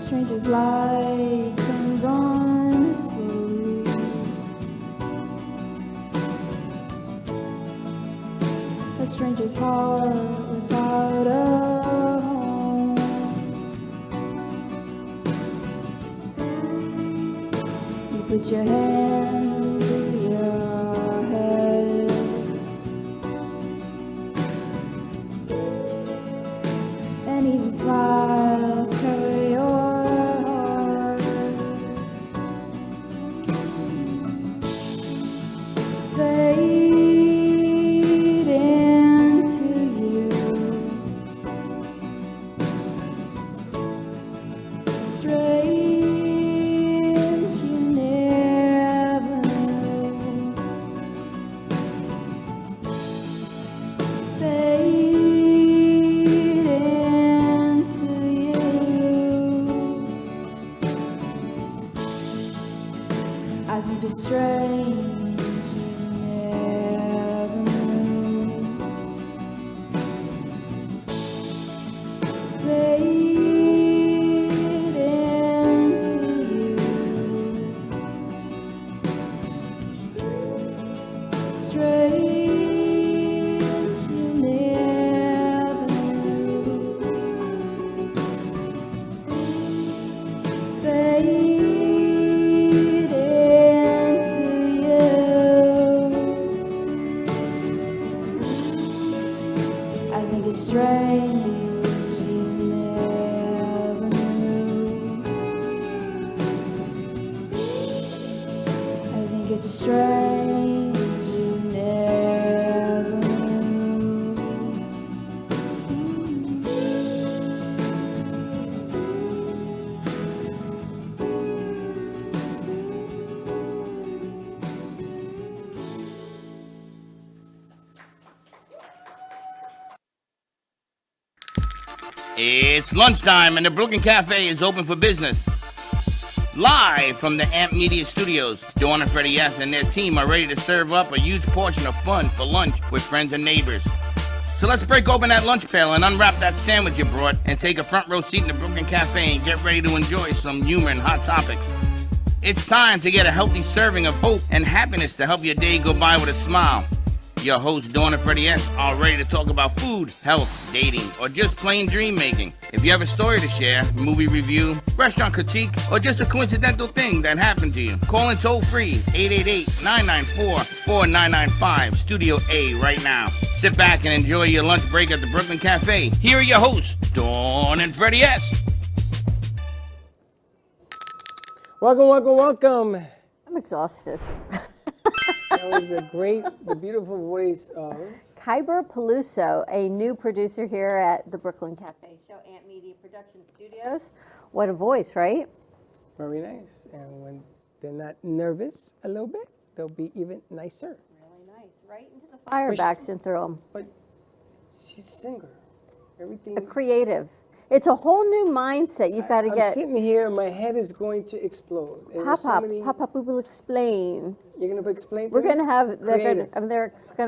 stranger's light comes on slowly. A stranger's heart without a home. You put your hands into your head and even smiles cover your heart. Fade into you, strange you never knew. Fade into you. I think it's strange you never knew. Fade into you, strange you never knew. Fade into you. I think it's strange you never knew. I think it's strange you never knew. It's lunchtime and the Brooklyn Cafe is open for business. Live from the Amp Media Studios, Dawn and Freddie S. and their team are ready to serve up a huge portion of fun for lunch with friends and neighbors. So let's break open that lunch pail and unwrap that sandwich you brought and take a front row seat in the Brooklyn Cafe and get ready to enjoy some humor and hot topics. It's time to get a healthy serving of hope and happiness to help your day go by with a smile. Your hosts, Dawn and Freddie S., are ready to talk about food, health, dating, or just plain dream making. If you have a story to share, movie review, restaurant critique, or just a coincidental thing that happened to you, call in toll free 888-994-4995, Studio A right now. Sit back and enjoy your lunch break at the Brooklyn Cafe. Here are your hosts, Dawn and Freddie S. Welcome. I'm exhausted. That was the beautiful voice of Kyber Peluso, a new producer here at the Brooklyn Cafe Show, Amp Media Production Studios. What a voice, right? Very nice. And when they're not nervous a little bit, they'll be even nicer. Really nice. Right into the fire backs and through them. But she's a singer. Everything. A creative. It's a whole new mindset you've got to get. I'm sitting here and my head is going to explode. Pop-up, we will explain. You're going to explain to We're me? going to have, they're going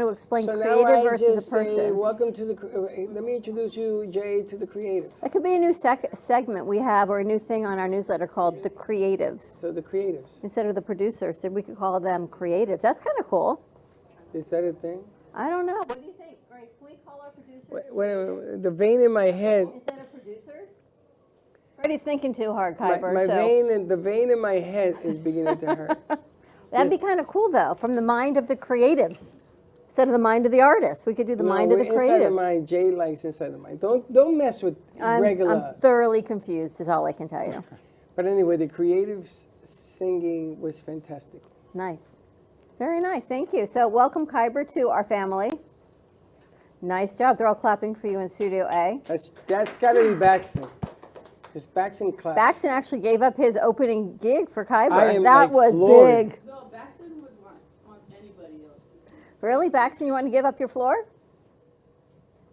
to explain creative versus a person. Welcome to the, let me introduce you, Jay, to the creative. That could be a new segment we have, or a new thing on our newsletter called The Creatives. So the creatives. Instead of the producers, then we could call them creatives. That's kind of cool. Is that a thing? I don't know. What do you think, Grace? Can we call our producers? Wait, the vein in my head. Instead of producers? Freddie's thinking too hard, Kyber. The vein in my head is beginning to hurt. That'd be kind of cool, though, from the mind of the creatives instead of the mind of the artist. We could do the mind of the creatives. Inside the mind. Jay likes inside the mind. Don't mess with regular. I'm thoroughly confused, is all I can tell you. But anyway, the creatives singing was fantastic. Nice. Very nice. Thank you. So welcome, Kyber, to our family. Nice job. They're all clapping for you in Studio A. That's got to be Baxton. It's Baxton claps. Baxton actually gave up his opening gig for Kyber. That was floored. big. No, Baxton would want anybody else to sing. Really, Baxton, you want to give up your floor?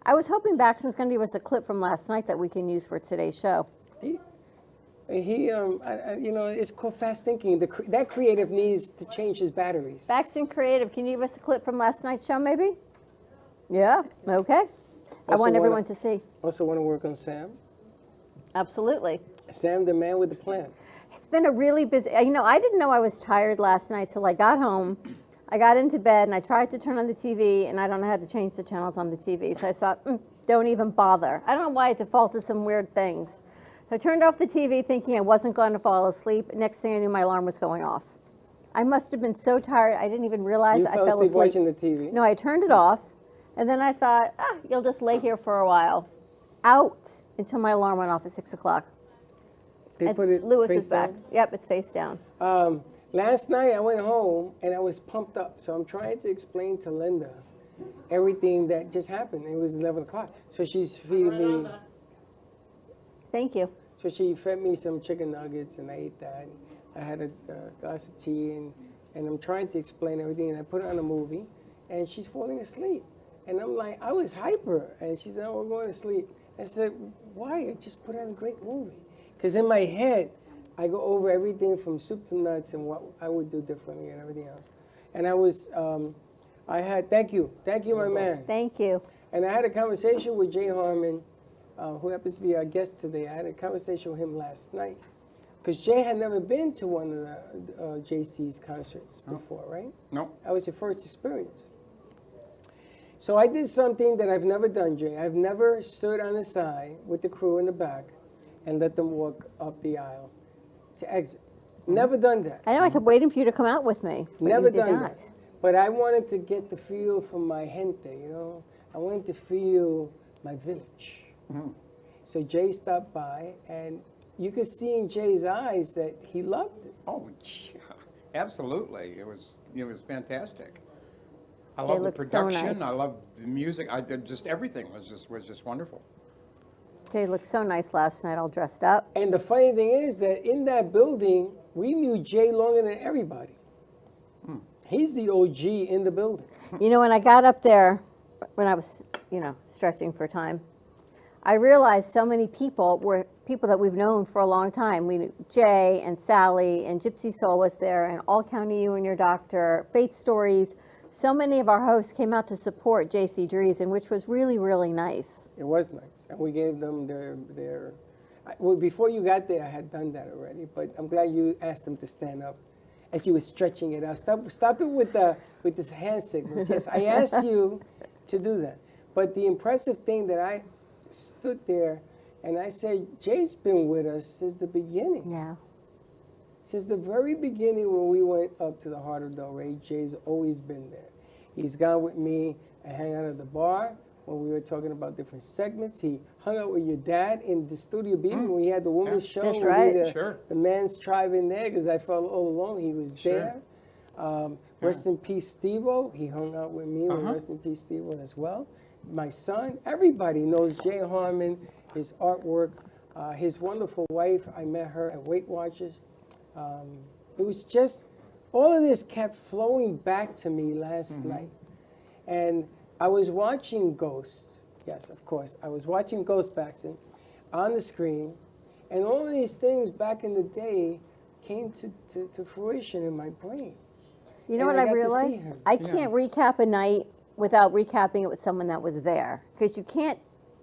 I was hoping Baxton was going to give us a clip from last night that we can use for today's show. It's called fast thinking. That creative needs to change his batteries. Baxton Creative, can you give us a clip from last night's show, maybe? Yeah, okay. I want everyone to see. Also want to work on Sam. Absolutely. Sam, the man with the plan. It's been a really busy, I didn't know I was tired last night till I got home. I got into bed and I tried to turn on the TV and I don't know how to change the channels on the TV. So I thought, don't even bother. I don't know why it defaulted some weird things. So I turned off the TV thinking I wasn't going to fall asleep. Next thing I knew, my alarm was going off. I must have been so tired, I didn't even realize I fell asleep. Watching the TV? No, I turned it off. And then I thought, you'll just lay here for a while. Out until my alarm went off at 6 o'clock. They put it Lewis face is back. down? Yep, it's face down. Last night I went home and I was pumped up. So I'm trying to explain to Linda everything that just happened. It was 11 o'clock. So she's feeding me. Thank you. So she fed me some chicken nuggets and I ate that. I had a glass of tea and I'm trying to explain everything and I put on a movie and she's falling asleep. And I'm like, I was hyper. And she said, we're going to sleep. I said, why? I just put on a great movie. Because in my head, I go over everything from soup to nuts and what I would do differently and everything else. And thank you, my man. Thank you. And I had a conversation with Jay Harmon, who happens to be our guest today. I had a conversation with him last night. Because Jay had never been to one of the JC's concerts before, right? No. That was your first experience. So I did something that I've never done, Jay. I've never stood on the side with the crew in the back and let them walk up the aisle to exit. Never done that. I know, I kept waiting for you to come out with me. But Never you did done not. that. But I wanted to get the feel from my gente, I wanted to feel my village. Mm-hmm. So Jay stopped by, and you could see in Jay's eyes that he loved it. Oh, yeah, absolutely. It was fantastic. I They love the look so production. nice. I love the music. Just everything was just wonderful. Jay looked so nice last night, all dressed up. And the funny thing is that in that building, we knew Jay longer than everybody. He's the OG in the building. When I got up there, when I was, stretching for time, I realized so many people were people that we've known for a long time. We knew Jay and Sally and Gypsy Soul was there, and All County You and Your Doctor, Faith Stories. So many of our hosts came out to support JC Dreesen, which was really, really nice. It was nice, and we gave them their. Well, before you got there, I had done that already, but I'm glad you asked them to stand up as you were stretching it out. Stop it with this hand signals. Yes, I asked you to do that. But the impressive thing that I stood there and I said, Jay's been with us since the beginning. Yeah. Since the very beginning when we went up to the Heart of Del Rey, Jay's always been there. He's gone with me and hang out at the bar when we were talking about different segments. He hung out with your dad in the Studio B when we had the women's show. That's when right. we did Sure. the men's tribe in there because I felt all alone. He was Sure. there. Rest in peace, Steve-O. He hung out with me. Rest in peace, Steve-O as well. My son, everybody knows Jay Harmon, his artwork, his wonderful wife. I met her at Weight Watchers. It was just, all of this kept flowing back to me last night. And I was watching Ghost. Yes, of course. I was watching Ghost Baxton on the screen. And all of these things back in the day came to fruition in my brain. You know And what I got to see realized? her. I can't recap a night without recapping it with someone that was there, because you can't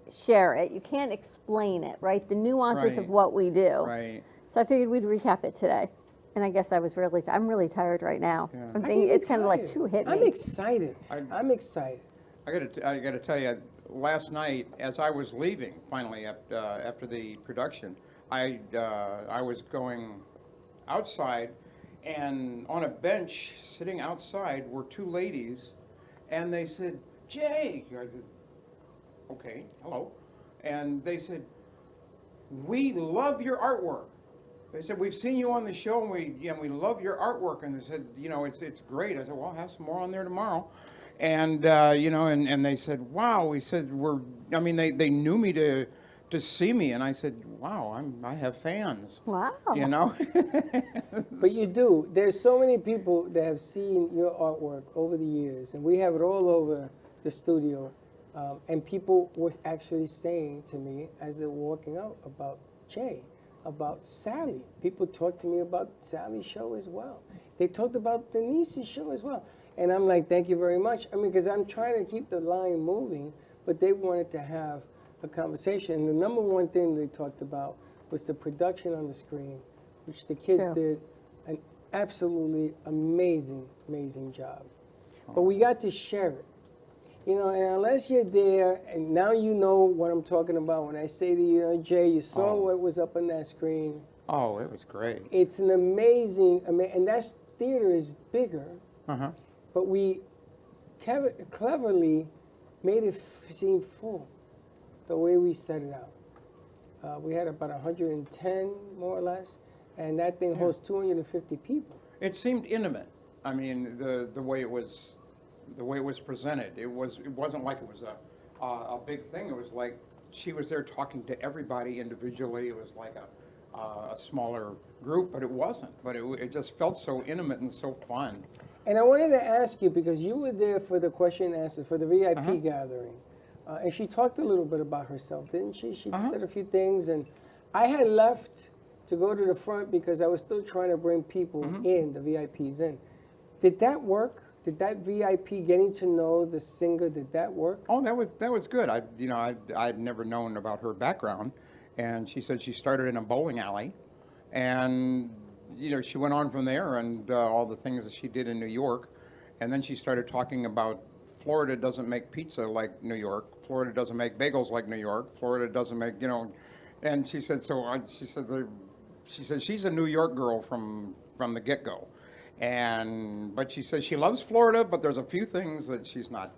share it, you can't explain it, right? The nuances of Right. what we do. Right. So I figured we'd recap it today. And I guess I was I'm really tired right now. Yeah. I'm I thinking get it's kind of like, tired. phew, hit me. I'm excited. I'm excited. I got to tell you, last night as I was leaving, finally after the production, I was going outside, and on a bench sitting outside were two ladies, and they said, "Jay," I said, "Okay, hello," and they said, "We love your artwork." They said, "We've seen you on the show, and we love your artwork." And they said, it's great. I said, "Well, I'll have some more on there tomorrow." And and they said, "Wow." We said, they knew me to see me, and I said, "Wow, I have fans." Wow. But you do. There's so many people that have seen your artwork over the years, and we have it all over the studio. And people were actually saying to me as they're walking out about Jay, about Sally. People talked to me about Sally's show as well. They talked about Denise's show as well. And I'm like, thank you very much. I mean, because I'm trying to keep the line moving, but they wanted to have a conversation. And the number one thing they talked about was the production on the screen, which the kids True. did an absolutely amazing, amazing job. But we got to share it. And unless you're there, and now you know what I'm talking about when I say to you, Jay, you saw what was up on that screen. Oh, it was great. It's an amazing, and that theater is bigger, but we cleverly made it seem full the way we set it out. We had about 110, more or less, and that thing hosts 250 people. It seemed intimate. I mean, the way it was presented. It wasn't like it was a big thing. It was like she was there talking to everybody individually. It was like a smaller group, but it wasn't. But it just felt so intimate and so fun. And I wanted to ask you, because you were there for the question and answers, for the VIP gathering, and she talked a little bit about herself, didn't she? She said a few things, and I had left to go to the front because I was still trying to bring people in, the VIPs in. Did that work? Did that VIP getting to know the singer, did that work? Oh, that was good. I'd never known about her background, and she said she started in a bowling alley, and she went on from there, and all the things that she did in New York, and then she started talking about Florida doesn't make pizza like New York, Florida doesn't make bagels like New York, Florida doesn't make and she said she said she's a New York girl from the get-go. But she says she loves Florida, but there's a few things that she's not.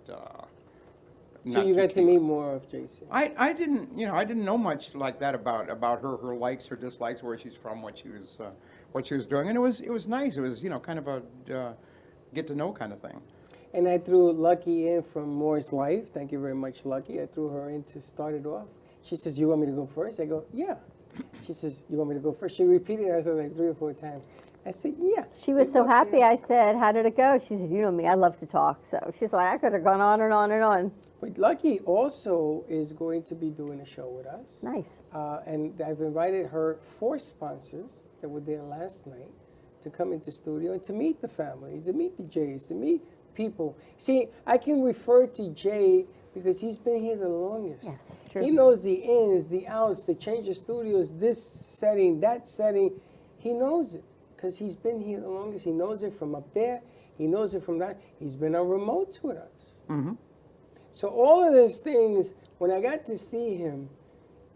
So you got to meet more of Jason. I didn't know much like that about her likes, her dislikes, where she's from, what she was doing, and it was nice. It was kind of a get to know kind of thing. And I threw Lucky in from Moore's Life. Thank you very much, Lucky. I threw her in to start it off. She says, "You want me to go first?" I go, "Yeah." She says, "You want me to go first?" She repeated it like 3 or 4 times. I said, "Yeah." She was so happy. I said, "How did it go?" She said, "You know me, I love to talk." So she's like, I could have gone on and on and on. But Lucky also is going to be doing a show with us. Nice. And I've invited her 4 sponsors that were there last night to come into studio and to meet the family, to meet the Jays, to meet people. See, I can refer to Jay because he's been here the longest. Yes, true. He knows the ins, the outs, the change of studios, this setting, that setting. He knows it because he's been here the longest. He knows it from up there. He knows it from that. He's been on remotes with us. Mm-hmm. So all of those things, when I got to see him,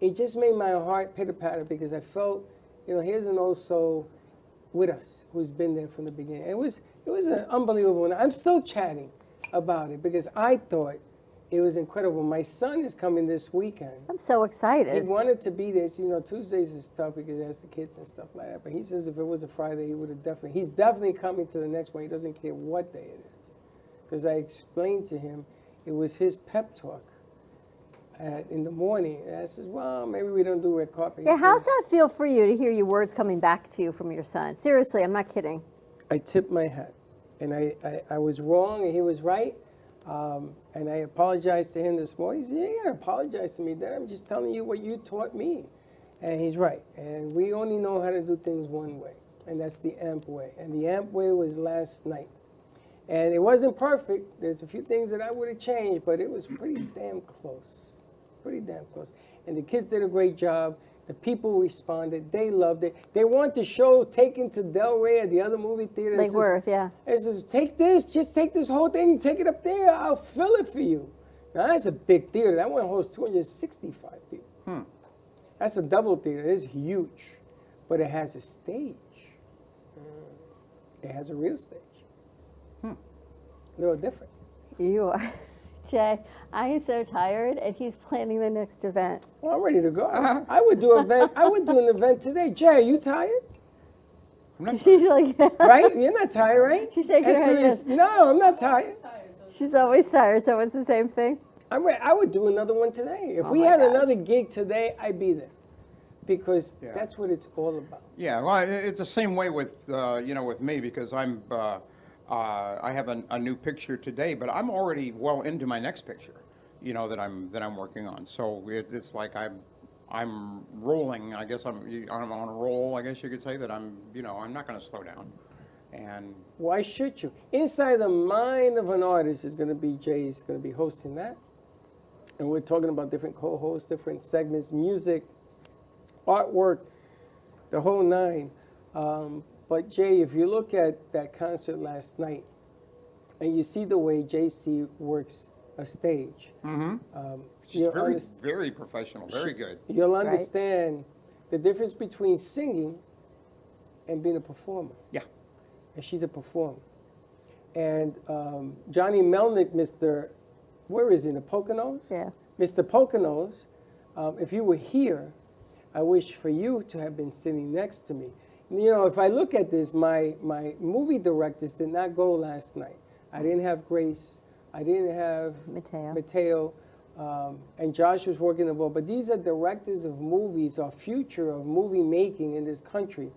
it just made my heart pitter-patter because I felt, here's an old soul with us who's been there from the beginning. It was an unbelievable night. I'm still chatting about it because I thought it was incredible. My son is coming this weekend. I'm so He excited. wanted to be there. So, Tuesdays is tough because he has the kids and stuff like that. But he says if it was a Friday, he's definitely coming to the next one. He doesn't care what day it is. Because I explained to him it was his pep talk in the morning. And I says, well, maybe we don't do red carpet. He Yeah, how's says, that feel for you to hear your words coming back to you from your son? Seriously, I'm not kidding. I tipped my hat. And I was wrong and he was right. And I apologized to him this morning. He said, you ain't got to apologize to me, Dad. I'm just telling you what you taught me. And he's right. And we only know how to do things one way. And that's the AMP way. And the AMP way was last night. And it wasn't perfect. There's a few things that I would have changed, but it was pretty damn close. Pretty damn close. And the kids did a great job. The people responded. They loved it. They want the show taken to Del Rey at the other movie theater. Lake Worth, yeah. It says, just take this whole thing and take it up there. I'll fill it for you. Now, that's a big theater. That one holds 265 people. That's a double theater. It's huge. But it has a stage. It has a real stage. A little different. You are. Jay, I am so tired, and he's planning the next event. Well, I'm ready to go. I would do an event today. Jay, are you tired? She's like, Right? You're not tired, right? She's shaking her head. Yes. No, I'm not tired. She's always tired, so it's the same thing. I would do another one today. If we my had gosh. another gig today, I'd be there. Because that's what it's all about. Yeah, well, it's the same way with with me because I have a new picture today, but I'm already well into my next picture, that I'm working on. So it's like I'm rolling. I guess I'm on a roll. I guess you could say that I'm not going to slow down. And Why should you? Inside the mind of an artist is going to be Jay's going to be hosting that, and we're talking about different co-hosts, different segments, music, artwork, the whole nine. But Jay, if you look at that concert last night, and you see the way JC works a stage, she's very professional, very good. You'll understand the difference between singing and being a performer. Yeah. And she's a performer. And Johnny Melnick, where is he, the Poconos? Yeah. Mr. Poconos, if you were here, I wish for you to have been sitting next to me. If I look at this, my movie directors did not go last night. I didn't have Grace. I didn't have Mateo. And Josh was working the ball. But these are directors of movies, our future of movie making in this country.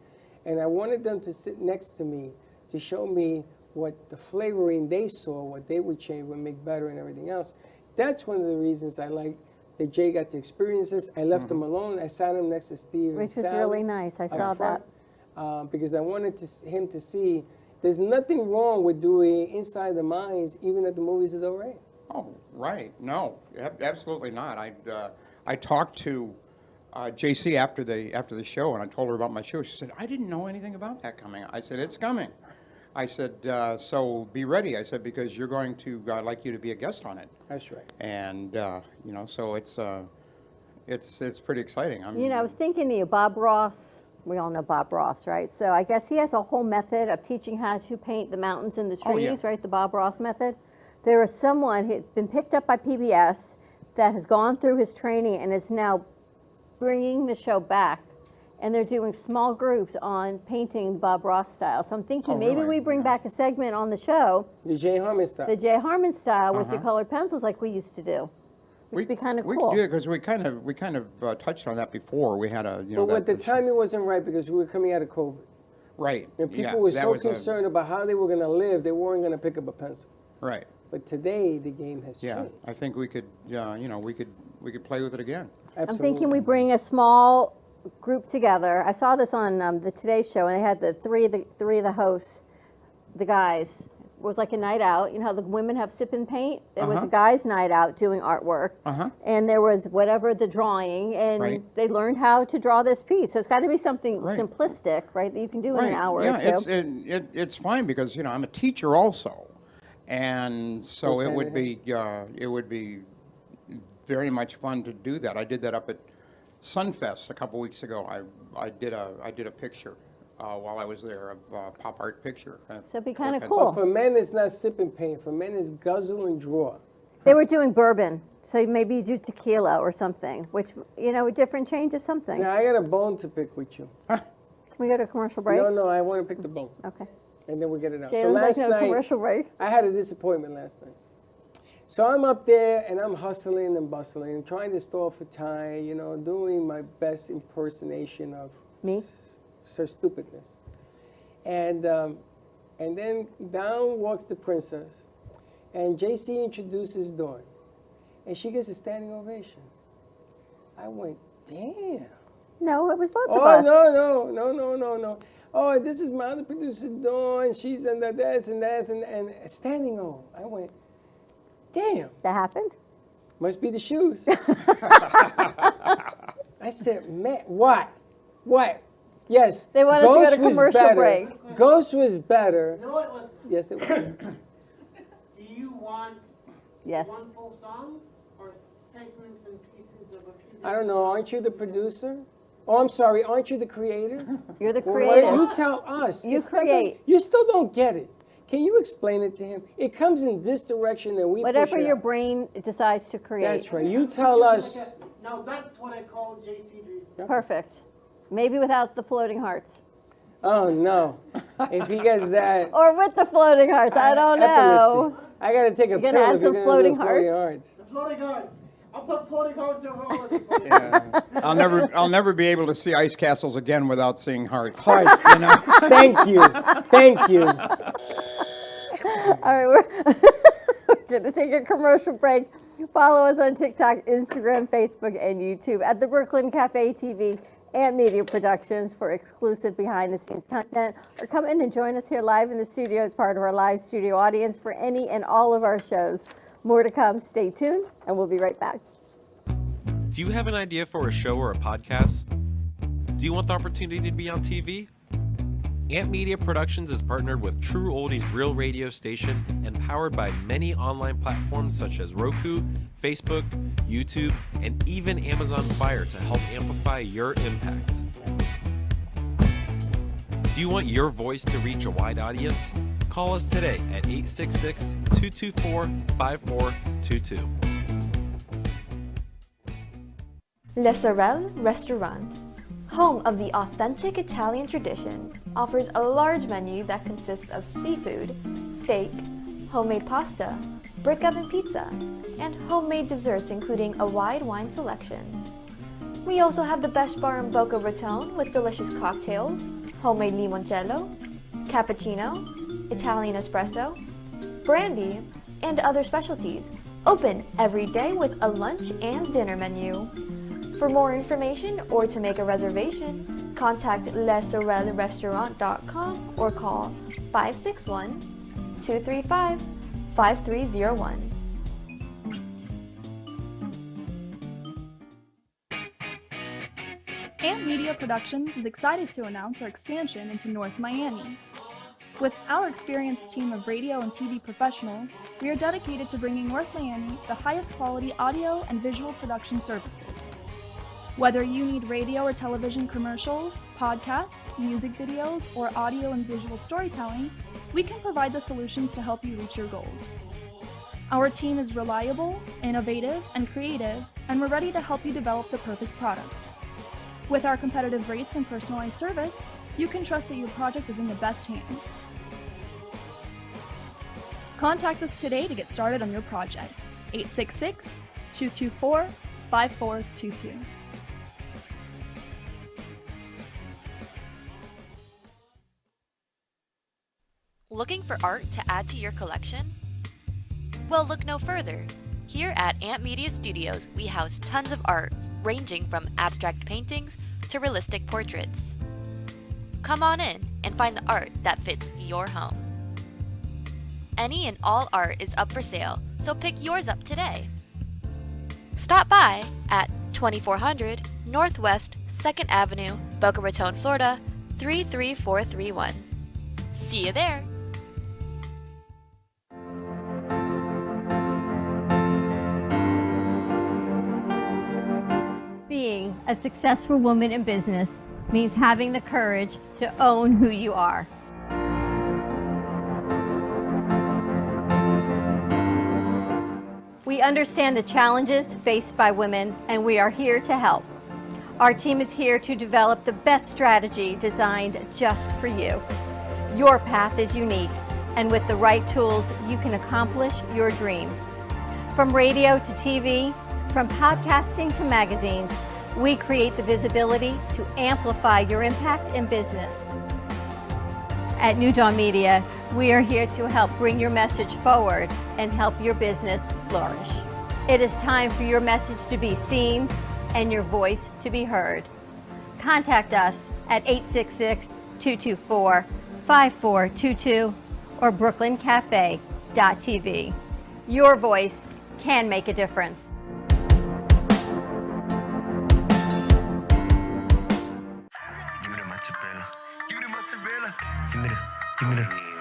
And I wanted them to sit next to me to show me what the flavoring they saw, what they would change, would make better and everything else. That's one of the reasons I like that Jay got to experience this. I left him alone. I sat him next to Steve. Which is really nice. I saw that. Because I wanted him to see there's nothing wrong with doing Inside the Minds, even at the movies of Del Rey. Oh, right. No, absolutely not. I talked to JC after the show, and I told her about my show. She said, I didn't know anything about that coming. I said, it's coming. I said, so be ready. I said, because you're going to, I'd like you to be a guest on it. That's right. And, so it's pretty exciting. I was thinking of you, Bob Ross. We all know Bob Ross, right? So I guess he has a whole method of teaching how to paint the mountains and the trees, right? The Bob Ross method. There was someone who had been picked up by PBS that has gone through his training and is now bringing the show back. And they're doing small groups on painting Bob Ross style. So I'm thinking maybe we bring back a segment on the show. The Jay Harmon style. The Jay Harmon style with the colored pencils like we used to do. Which would be kind of cool. Yeah, because we kind of touched on that before. We had a But the timing wasn't right because we were coming out of COVID. Right. And people were so concerned about how they were going to live, they weren't going to pick up a pencil. Right. But today the game has Yeah, changed. I think we could, we could play with it again. Absolutely. I'm thinking we bring a small group together. I saw this on the Today Show, and they had the three of the hosts, the guys. It was like a night out. You know how the women have sip and paint? It was a guys' night out doing artwork. And there was whatever the drawing, and they learned how to draw this piece. So it's got to be something simplistic, right, that you can do in an hour or two. It's fine because, I'm a teacher also. And so it would be very much fun to do that. I did that up at Sunfest a couple weeks ago. I did a picture while I was there of pop art picture. So it'd be kind of But cool. for men, it's not sip and paint. For men, it's guzzle and draw. They were doing bourbon, so maybe you do tequila or something, which, a different change of something. Now, I got a bone to pick with you. Can we go to a commercial break? No, I want to pick the bone. Okay. And then we'll get it out. Jalen's So last like, no, night, commercial break. I had a disappointment last night. So I'm up there and I'm hustling and bustling and trying to stall for time, doing my best impersonation of Me? Sir Stupidness. And then down walks the princess, and JC introduces Dawn, and she gets a standing ovation. I went, damn. No, it was both of Oh, us. no. Oh, this is my other producer, Dawn. She's under this and that and standing on. I went, damn. That happened? Must be the shoes. I said, man, what? Yes. They want us to go to was commercial better. break. Ghost was better. No, it was. Yes, it was. Do you want Yes. one full song or segments and pieces of a few? I don't know. Aren't you the producer? Oh, I'm sorry. Aren't you the creator? You're the Well, creator. you tell us. You It's not that- create. you still don't get it. Can you explain it to him? It comes in this direction and we Whatever push it your out. brain decides to create. That's right. You tell us. Now that's what I call JC Dreesen. Perfect. Maybe without the floating hearts. Oh, no. If he gets that. Or with the floating hearts. I don't know. Epilepsy. I got to take a You pill gonna add if you're some gonna floating do floating hearts? hearts. The floating hearts. I'll put floating hearts over all of it. Yeah. I'll never be able to see ice castles again without seeing hearts. Hearts. Thank you. All right, we're going to take a commercial break. Follow us on TikTok, Instagram, Facebook, and YouTube at the Brooklyn Cafe TV and Media Productions for exclusive behind-the-scenes content. Or come in and join us here live in the studio as part of our live studio audience for any and all of our shows. More to come. Stay tuned, and we'll be right back. Do you have an idea for a show or a podcast? Do you want the opportunity to be on TV? Ant Media Productions is partnered with True Oldies Real Radio Station and powered by many online platforms such as Roku, Facebook, YouTube, and even Amazon Fire to help amplify your impact. Do you want your voice to reach a wide audience? Call us today at 866-224-5422. Le Sorel Restaurant, home of the authentic Italian tradition, offers a large menu that consists of seafood, steak, homemade pasta, brick oven pizza, and homemade desserts including a wide wine selection. We also have the best bar in Boca Raton with delicious cocktails, homemade limoncello, cappuccino, Italian espresso, brandy, and other specialties, open every day with a lunch and dinner menu. For more information or to make a reservation, contact lesorelrestaurant.com or call 561-235-5301. Ant Media Productions is excited to announce our expansion into North Miami. With our experienced team of radio and TV professionals, we are dedicated to bringing North Miami the highest quality audio and visual production services. Whether you need radio or television commercials, podcasts, music videos, or audio and visual storytelling, we can provide the solutions to help you reach your goals. Our team is reliable, innovative, and creative, and we're ready to help you develop the perfect product. With our competitive rates and personalized service, you can trust that your project is in the best hands. Contact us today to get started on your project. 866-224-5422. Looking for art to add to your collection? Well, look no further. Here at Ant Media Studios, we house tons of art, ranging from abstract paintings to realistic portraits. Come on in and find the art that fits your home. Any and all art is up for sale, so pick yours up today. Stop by at 2400 Northwest 2nd Avenue, Boca Raton, Florida 33431. See you there! Being a successful woman in business means having the courage to own who you are. We understand the challenges faced by women, and we are here to help. Our team is here to develop the best strategy designed just for you. Your path is unique, and with the right tools, you can accomplish your dream. From radio to TV, from podcasting to magazines, we create the visibility to amplify your impact in business. At New Dawn Media, we are here to help bring your message forward and help your business flourish. It is time for your message to be seen and your voice to be heard. Contact us at 866-224-5422 or brooklyncafe.tv. Your voice can make a difference.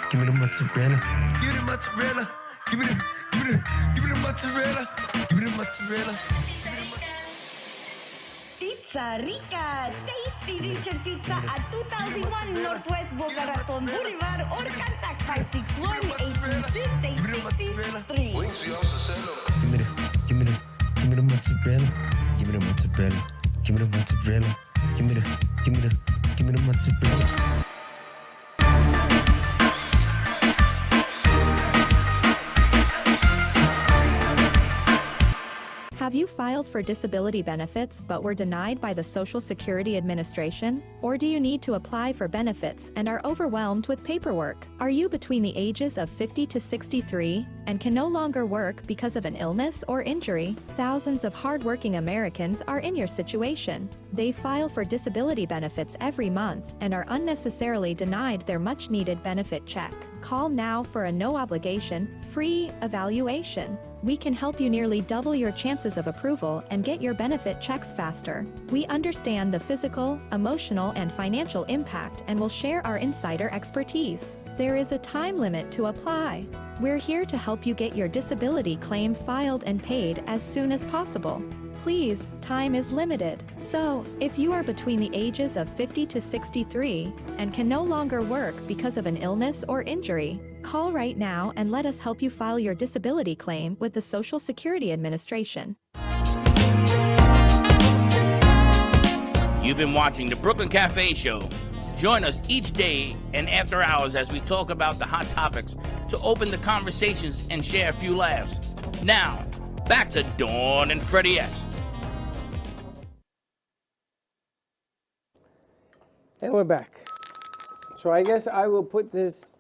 Give me the mozzarella. Give me the mozzarella. Give me the mozzarella. Give me the mozzarella. Pizza Rica, tasty Richard Pizza at 2001 Northwest Boca Raton Boulevard or contact 561-826-8663. Give me the mozzarella. Give me the mozzarella. Give me the mozzarella. Give me the mozzarella. Have you filed for disability benefits but were denied by the Social Security Administration? Or do you need to apply for benefits and are overwhelmed with paperwork? Are you between the ages of 50 to 63 and can no longer work because of an illness or injury? Thousands of hardworking Americans are in your situation. They file for disability benefits every month and are unnecessarily denied their much-needed benefit check. Call now for a no-obligation, free evaluation. We can help you nearly double your chances of approval and get your benefit checks faster. We understand the physical, emotional, and financial impact and will share our insider expertise. There is a time limit to apply. We're here to help you get your disability claim filed and paid as soon as possible. Please, time is limited. So, if you are between the ages of 50 to 63 and can no longer work because of an illness or injury, call right now and let us help you file your disability claim with the Social Security Administration. You've been watching the Brooklyn Cafe Show. Join us each day and after hours as we talk about the hot topics to open the conversations and share a few laughs. Now, back to Dawn and Freddie S. And we're back. So I guess I will put this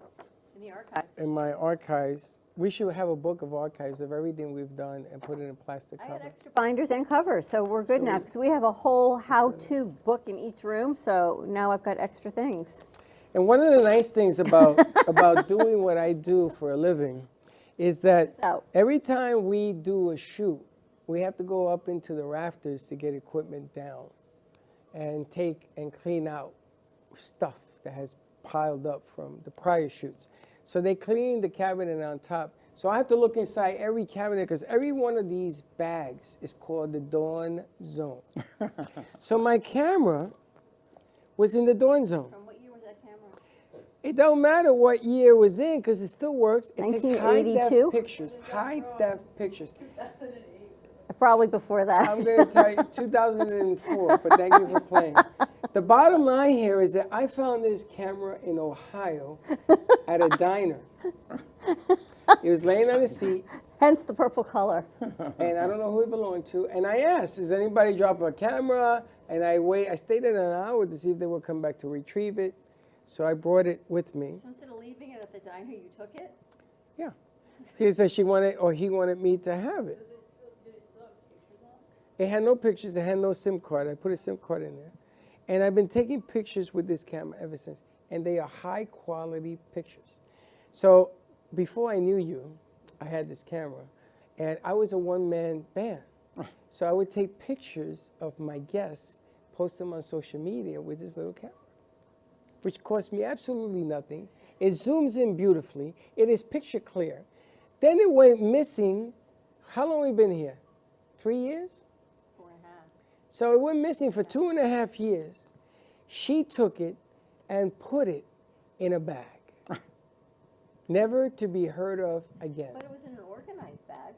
In the archives. in my archives. We should have a book of archives of everything we've done and put it in a plastic I cover. had extra binders and covers, so we're good now, because we have a whole how-to book in each room, so now I've got extra things. And one of the nice things about doing what I do for a living is that every time we do a shoot, we have to go up into the rafters to get equipment down and take and clean out stuff that has piled up from the prior shoots. So they clean the cabinet on top. So I have to look inside every cabinet because every one of these bags is called the Dawn Zone. So my camera was in the Dawn Zone. From what year was that camera? It don't matter what year it was in because it still works. It takes 1982? high-def pictures, high-def pictures. Probably before that. I'm going to tell you 2004, but thank you for playing. The bottom line here is that I found this camera in Ohio at a diner. It was laying on a seat. Hence the purple color. And I don't know who it belonged to. And I asked, does anybody drop a camera? And I stayed there an hour to see if they would come back to retrieve it. So I brought it with me. So instead of leaving it at the diner, you took it? Yeah. He said she wanted, or he wanted me to have it. It had no pictures. It had no SIM card. I put a SIM card in there. And I've been taking pictures with this camera ever since. And they are high quality pictures. So before I knew you, I had this camera. And I was a one-man band. So I would take pictures of my guests, post them on social media with this little camera, which cost me absolutely nothing. It zooms in beautifully. It is picture clear. Then it went missing. How long have we been here? 3 years? 4.5. So it went missing for 2.5 years. She took it and put it in a bag. Never to be heard of again. But it was in an organized bag.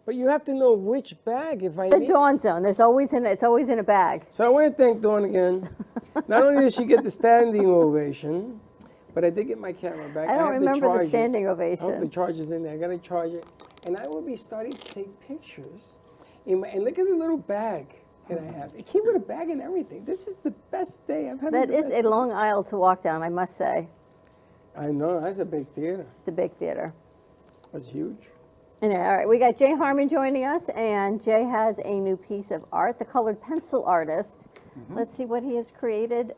But you have to know which bag if I The need. Dawn Zone. It's always in a bag. So I want to thank Dawn again. Not only did she get the standing ovation, but I did get my camera back. I don't have to remember the charge it. standing I hope the ovation. charger's in there. I got to charge it. And I will be starting to take pictures. And look at the little bag that I have. It came with a bag and everything. This is the best day I've had. That is a long aisle to walk down, I must say. I know, that's a big theater. It's a big theater. That's huge. Anyway, all right, we got Jay Harmon joining us, and Jay has a new piece of art, the colored pencil artist. Let's see what he has created,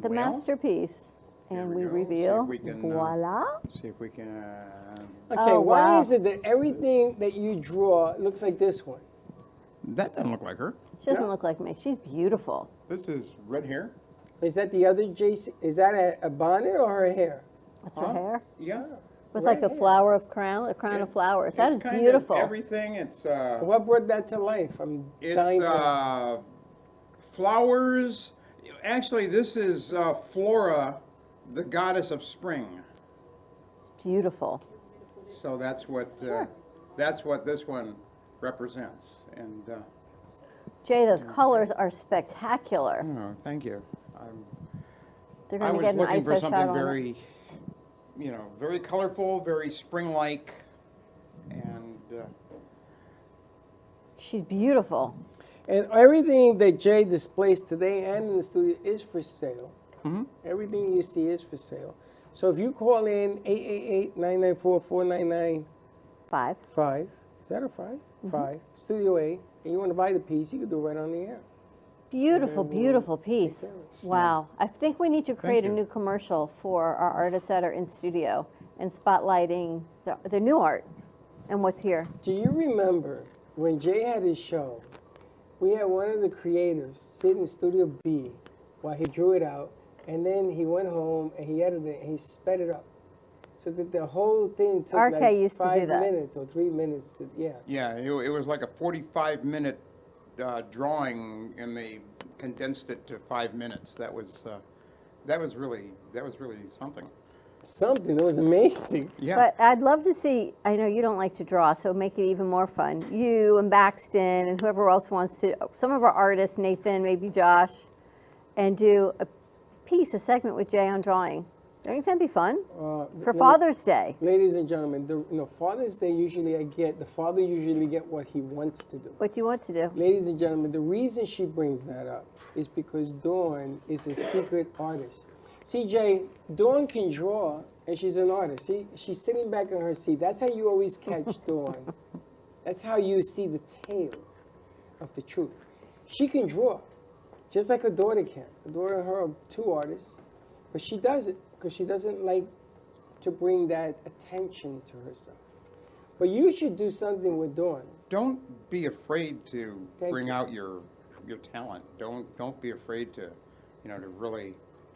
the Well, masterpiece. And we we go. See reveal, if we can, voila. See if we can. Okay, Oh, why wow. is it that everything that you draw looks like this one? That doesn't look like her. She doesn't look like me. She's beautiful. This is red hair. Is that the other JC? Is that a bonnet or her hair? That's her hair. Yeah. With Red like a hair. flower of crown, a crown of flowers. That It's is kind of beautiful. everything. It's What brought that to life? I'm dying to. flowers. Actually, this is Flora, the goddess of spring. Beautiful. So that's what this one represents. And Jay, those colors are spectacular. oh, thank you. They're I going to was get an looking for ISO shot something on it. very, very colorful, very spring-like, and She's beautiful. And everything that Jay displays today and in the studio is for sale. Everything you see is for sale. So if you call in 888-994-4995, Five. is that a 5? 5, Studio A, and you want to buy the piece, you can do it right on the air. Beautiful, beautiful piece. Wow. I think we need to create a you. new commercial for our artists that are in studio and spotlighting the new art and what's here. Do you remember when Jay had his show, we had one of the creatives sit in Studio B while he drew it out, and then he went home and he edited it and he sped it up. So that the whole thing took RK like used to do 5 that. minutes or 3 minutes. yeah, it was like a 45-minute drawing, and they condensed it to 5 minutes. That was really something. Something, it was amazing. Yeah. But I'd love to see, I know you don't like to draw, so make it even more fun. You and Baxton and whoever else wants to, some of our artists, Nathan, maybe Josh, and do a segment with Jay on drawing. Don't you think that'd be fun? For Father's Day. Ladies and gentlemen, Father's Day the father usually get what he wants to do. What do you want to do? Ladies and gentlemen, the reason she brings that up is because Dawn is a secret artist. See, Jay, Dawn can draw, and she's an artist. See, she's sitting back in her seat. That's how you always catch Dawn. That's how you see the tale of the truth. She can draw, just like her daughter can. Her daughter and her are two artists, but she does it because she doesn't like to bring that attention to herself. But you should do something with Dawn. Don't be afraid to bring you. out your talent. Don't be afraid to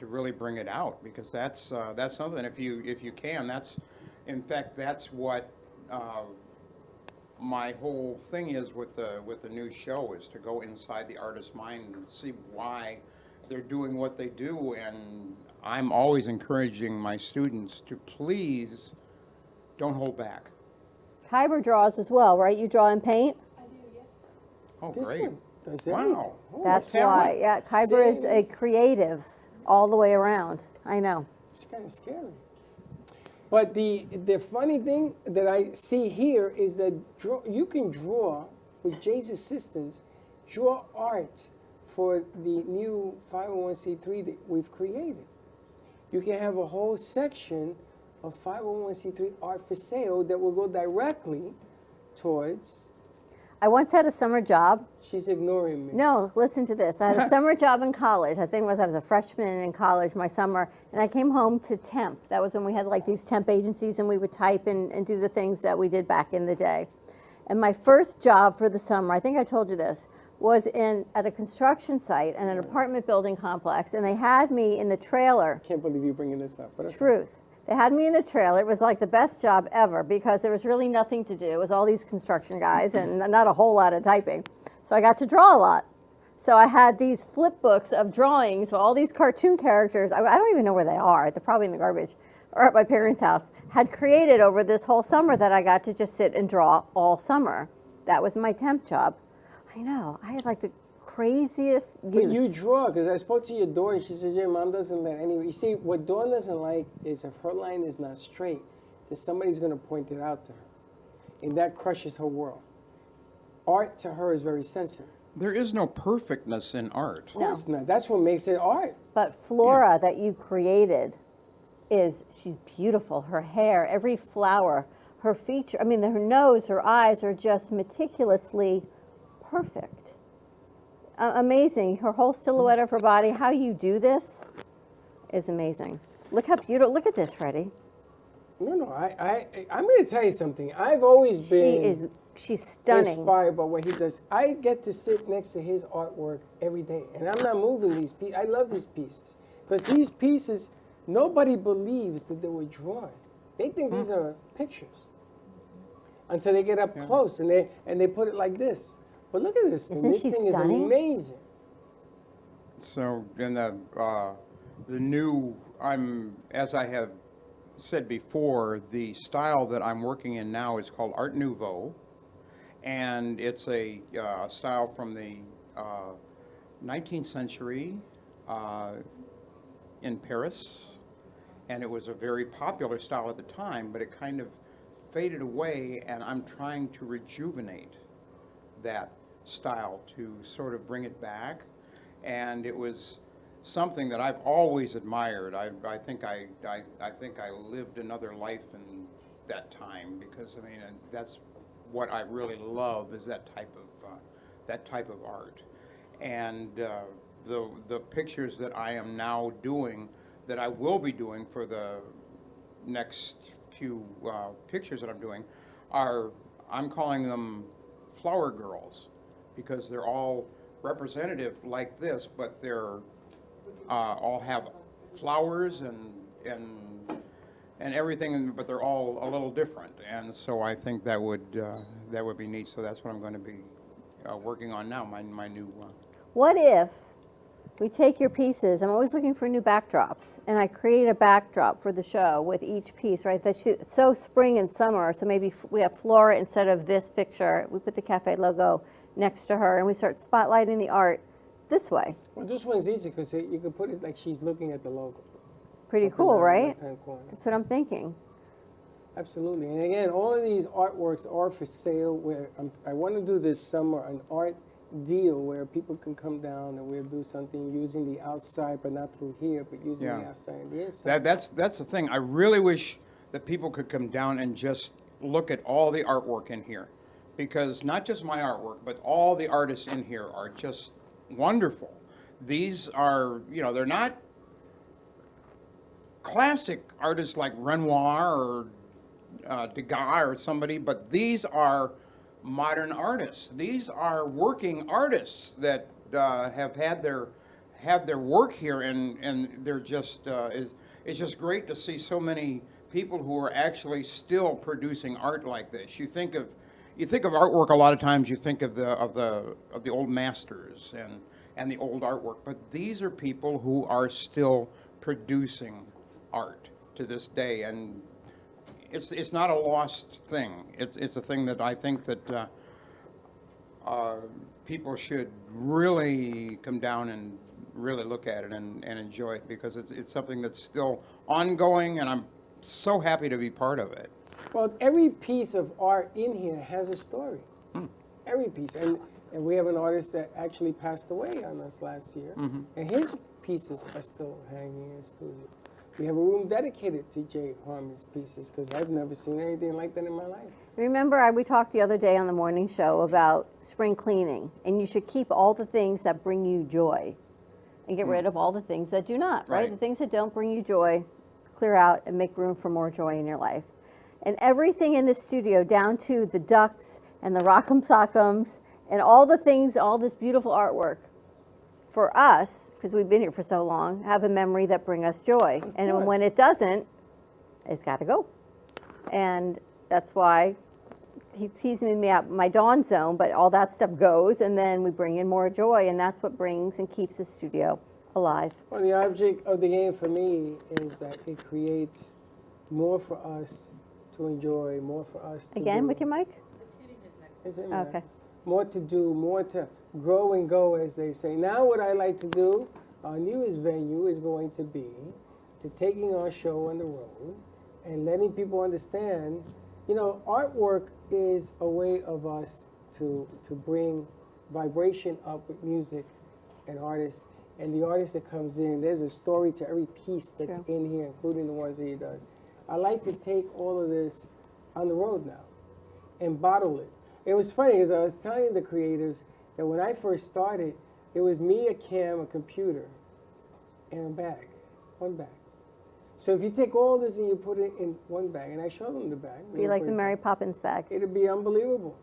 really bring it out, because that's something. If you can, that's what my whole thing is with the new show, is to go inside the artist's mind and see why they're doing what they do. And I'm always encouraging my students to please don't hold back. Kyber draws as well, right? You draw and paint? Oh, This great. one does Wow. everything. That's Talent. why. Yeah, Kyber is a creative all the way around. I know. It's kind of scary. But the funny thing that I see here is that you can draw, with Jay's assistance, draw art for the new 501c3 that we've created. You can have a whole section a 501c3 art for sale that will go directly towards. I once had a summer job. She's ignoring me. No, listen to this. I had a summer job in college. I think I was a freshman in college my summer, and I came home to temp. That was when we had like these temp agencies, and we would type and do the things that we did back in the day. And my first job for the summer, I think I told you this, was at a construction site and an apartment building complex, and they had me in the trailer. I can't believe you're bringing this up. But okay. Truth. They had me in the trailer. It was like the best job ever because there was really nothing to do. It was all these construction guys and not a whole lot of typing. So I got to draw a lot. So I had these flip books of drawings, all these cartoon characters. I don't even know where they are. They're probably in the garbage or at my parents' house. Had created over this whole summer that I got to just sit and draw all summer. That was my temp job. I know. I had like the craziest youth. But you draw, because I spoke to your daughter, and she says your mom doesn't let anyway. You see, what Dawn doesn't like is if her line is not straight, that somebody's going to point it out to her. And that crushes her world. Art to her is very sensitive. There is no perfectness in art. Of course not. That's what makes it art. But Flora that you created she's beautiful. Her hair, every flower, her feature, I mean, her nose, her eyes are just meticulously perfect. Amazing. Her whole silhouette of her body, how you do this is amazing. Look how beautiful, look at this, Freddie. No, I'm going to tell you something. I've always been she's stunning. Inspired by what he does. I get to sit next to his artwork every day, and I'm not moving these pieces. I love these pieces because these pieces, nobody believes that they were drawn. They think these are pictures until they get up close and they put it like this. But look at this thing. Isn't This she thing stunning? is amazing. So in the new, as I have said before, the style that I'm working in now is called Art Nouveau, and it's a style from the 19th century in Paris, and it was a very popular style at the time, but it kind of faded away, and I'm trying to rejuvenate that style to sort of bring it back. And it was something that I've always admired. I think I lived another life in that time, because I mean that's what I really love, is that type of art. And the pictures that I am now doing, that I will be doing for the next few pictures that I'm doing, I'm calling them flower girls, because they're all representative like this, but they're all have flowers and everything, but they're all a little different. And so I think that would be neat. So that's what I'm going to be working on now. My new. What if we take your pieces? I'm always looking for new backdrops, and I create a backdrop for the show with each piece, right? That's so spring and summer. So maybe we have Flora instead of this picture. We put the cafe logo next to her, and we start spotlighting the art this way. Well, this one's easy because you can put it like she's looking at the logo. Pretty Up in cool, the right? left-hand corner. That's what I'm thinking. Absolutely. And again, all of these artworks are for sale. Where I want to do this summer an art deal where people can come down and we'll do something using the outside, but not through here, but using the outside and the inside. That's the thing. I really wish that people could come down and just look at all the artwork in here, because not just my artwork, but all the artists in here are just wonderful. These are, they're not classic artists like Renoir or Degas or somebody, but these are modern artists. These are working artists that have had their work here, and they're just it's just great to see so many people who are actually still producing art like this. You think of artwork a lot of times. You think of the old masters and the old artwork, but these are people who are still producing art to this day, and it's not a lost thing. It's a thing that I think that people should really come down and really look at it and enjoy it, because it's something that's still ongoing, and I'm so happy to be part of it. Well, every piece of art in here has a story. Every piece. And we have an artist that actually passed away on us last year, and his pieces are still hanging in the studio. We have a room dedicated to Jay Harmon's pieces because I've never seen anything like that in my life. Remember, we talked the other day on the morning show about spring cleaning, and you should keep all the things that bring you joy and get rid of all the things that do not, right? The things that don't bring you joy, clear out and make room for more joy in your life. And everything in this studio, down to the ducks and the rock'em sock'ems and all the things, all this beautiful artwork, for us, because we've been here for so long, have a memory that bring us joy. And when it doesn't, it's got to go. And that's why he teases me out my dawn zone, but all that stuff goes, and then we bring in more joy, and that's what brings and keeps the studio alive. Well, the object of the game for me is that it creates more for us to enjoy, more for us to Again, do. with your mic? It's hitting Okay. that. More to do, more to grow and go, as they say. Now what I like to do, our newest venue is going to be to taking our show on the road and letting people understand, you know, artwork is a way of us to bring vibration up with music and artists. And the artist that comes in, there's a story to every piece that's in here, including the ones that he does. I like to take all of this on the road now and bottle it. It was funny because I was telling the creatives that when I first started, it was me, a cam, a computer, and a bag, one bag. So if you take all this and you put it in one bag, and I showed them the bag. Be like the Mary Poppins bag. It'll be unbelievable.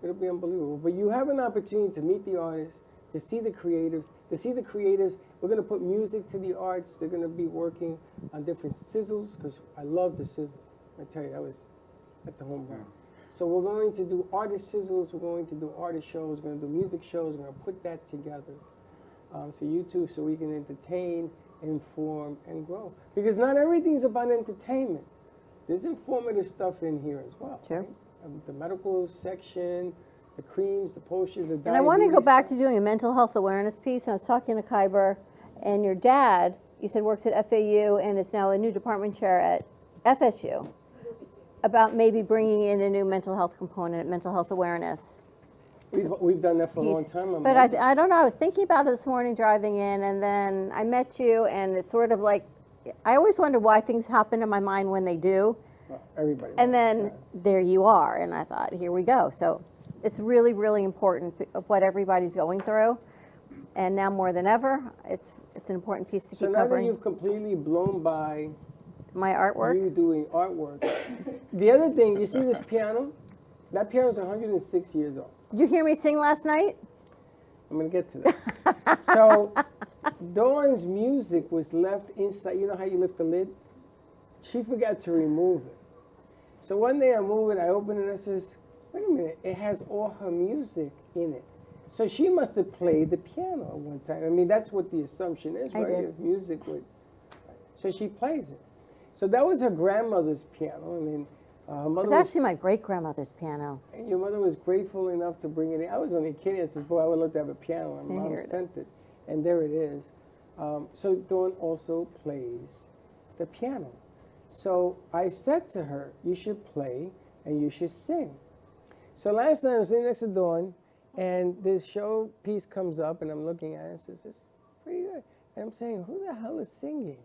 It'll be unbelievable. But you have an opportunity to meet the artists, to see the creatives, We're going to put music to the arts. They're going to be working on different sizzles, because I love the sizzle. I tell you, that's a home run. So we're going to do artist sizzles, we're going to do artist shows, we're going to do music shows, we're going to put that together. So you too, so we can entertain, inform, and grow. Because not everything's about entertainment. There's informative stuff in here as well. Sure. Right? The medical section, the creams, the potions, the diabetes. And I want to go back to doing a mental health awareness piece. I was talking to Kyber, and your dad, you said works at FAU and is now a new department chair at FSU, about maybe bringing in a new mental health component, mental health awareness. We've done that for a long time. But I don't know, I was thinking about it this morning driving in, and then I met you, and it's sort of like, I always wonder why things happen in my mind when they do. Well, everybody. And then there you are, and I thought, here we go. So it's really, really important of what everybody's going through. And now more than ever, it's an important piece to keep covering. So now that you've completely blown by my artwork, you doing artwork. The other thing, you see this piano? That piano's 106 years old. Did you hear me sing last night? I'm going to get to that. So Dawn's music was left inside. You know how you lift the lid? She forgot to remove it. So one day I move it, I open it, and I says, wait a minute, it has all her music in it. So she must have played the piano at one time. I mean, that's what the assumption is, right? If music would. So she plays it. So that was her grandmother's piano. I mean, her mother It's actually my great-grandmother's piano. And your mother was grateful enough to bring it in. I was only kidding. I says, boy, I would love to have a piano. And Mom sent it. And there it is. So Dawn also plays the piano. So I said to her, you should play and you should sing. So last night I was sitting next to Dawn, and this show piece comes up, and I'm looking at it and says, it's pretty good. And I'm saying, who the hell is singing?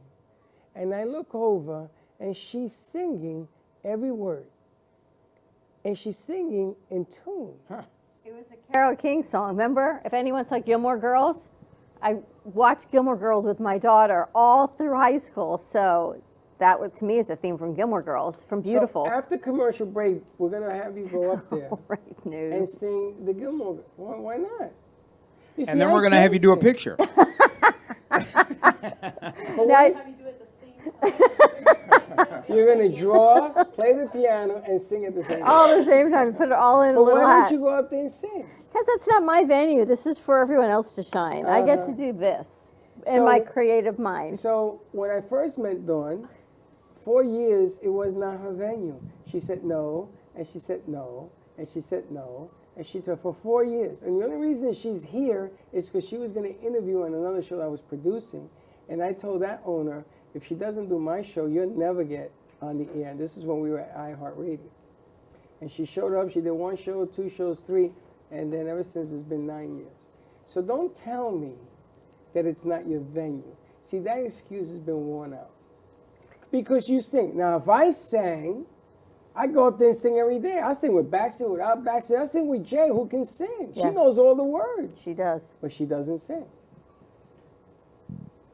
And I look over, and she's singing every word. And she's singing in tune. It was the Carole King song, remember? If anyone saw Gilmore Girls, I watched Gilmore Girls with my daughter all through high school, so that, to me, is the theme from Gilmore Girls, from Beautiful. So after commercial break, we're going to have you go up there and sing the Gilmore Girls. Well, why not? You see, and then we're going to have you do a picture. You're going to draw, play the piano, and sing at the same time. All at the same time, put it all in a little hat. Why don't you go up there and sing? Because that's not my venue. This is for everyone else to shine. I get to do this in my creative mind. So when I first met Dawn, 4 years, it was not her venue. She said no, and she said no, and she said no, and she said for 4 years. And the only reason she's here is because she was going to interview on another show I was producing. And I told that owner, if she doesn't do my show, you'll never get on the air. And this is when we were at iHeartRadio. And she showed up, she did 1 show, 2 shows, 3, and then ever since it's been 9 years. So don't tell me that it's not your venue. See, that excuse has been worn out. because you sing. Now, if I sang, I go up there and sing every day. I sing with backseat, without backseat. I sing with Jay, who can sing. She Yes. knows all the words. She does. But she doesn't sing.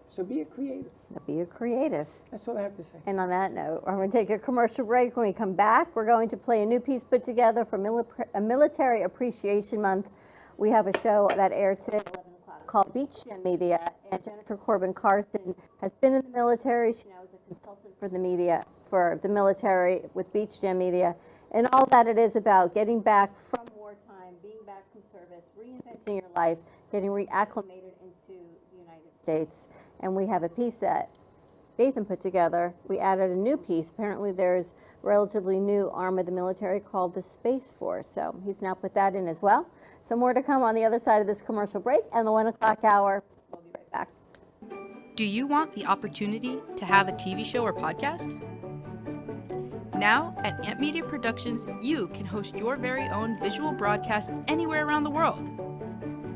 So be a creative. Be a creative. That's all I have to say. And on that note, I'm going to take a commercial break. When we come back, we're going to play a new piece put together for Military Appreciation Month. We have a show that aired today at 11 o'clock called Beach Jam Media, and Jennifer Corbin Carson has been in the military. She now is a consultant for the media, for the military with Beach Jam Media, and all that it is about getting back from wartime, being back from service, reinventing your life, getting reacclimated into the United States. And we have a piece that Nathan put together. We added a new piece. Apparently there's a relatively new arm of the military called the Space Force. So he's now put that in as well. So more to come on the other side of this commercial break and the 1 o'clock hour. We'll be right back. Do you want the opportunity to have a TV show or podcast? Now, at Amp Media Productions, you can host your very own visual broadcast anywhere around the world.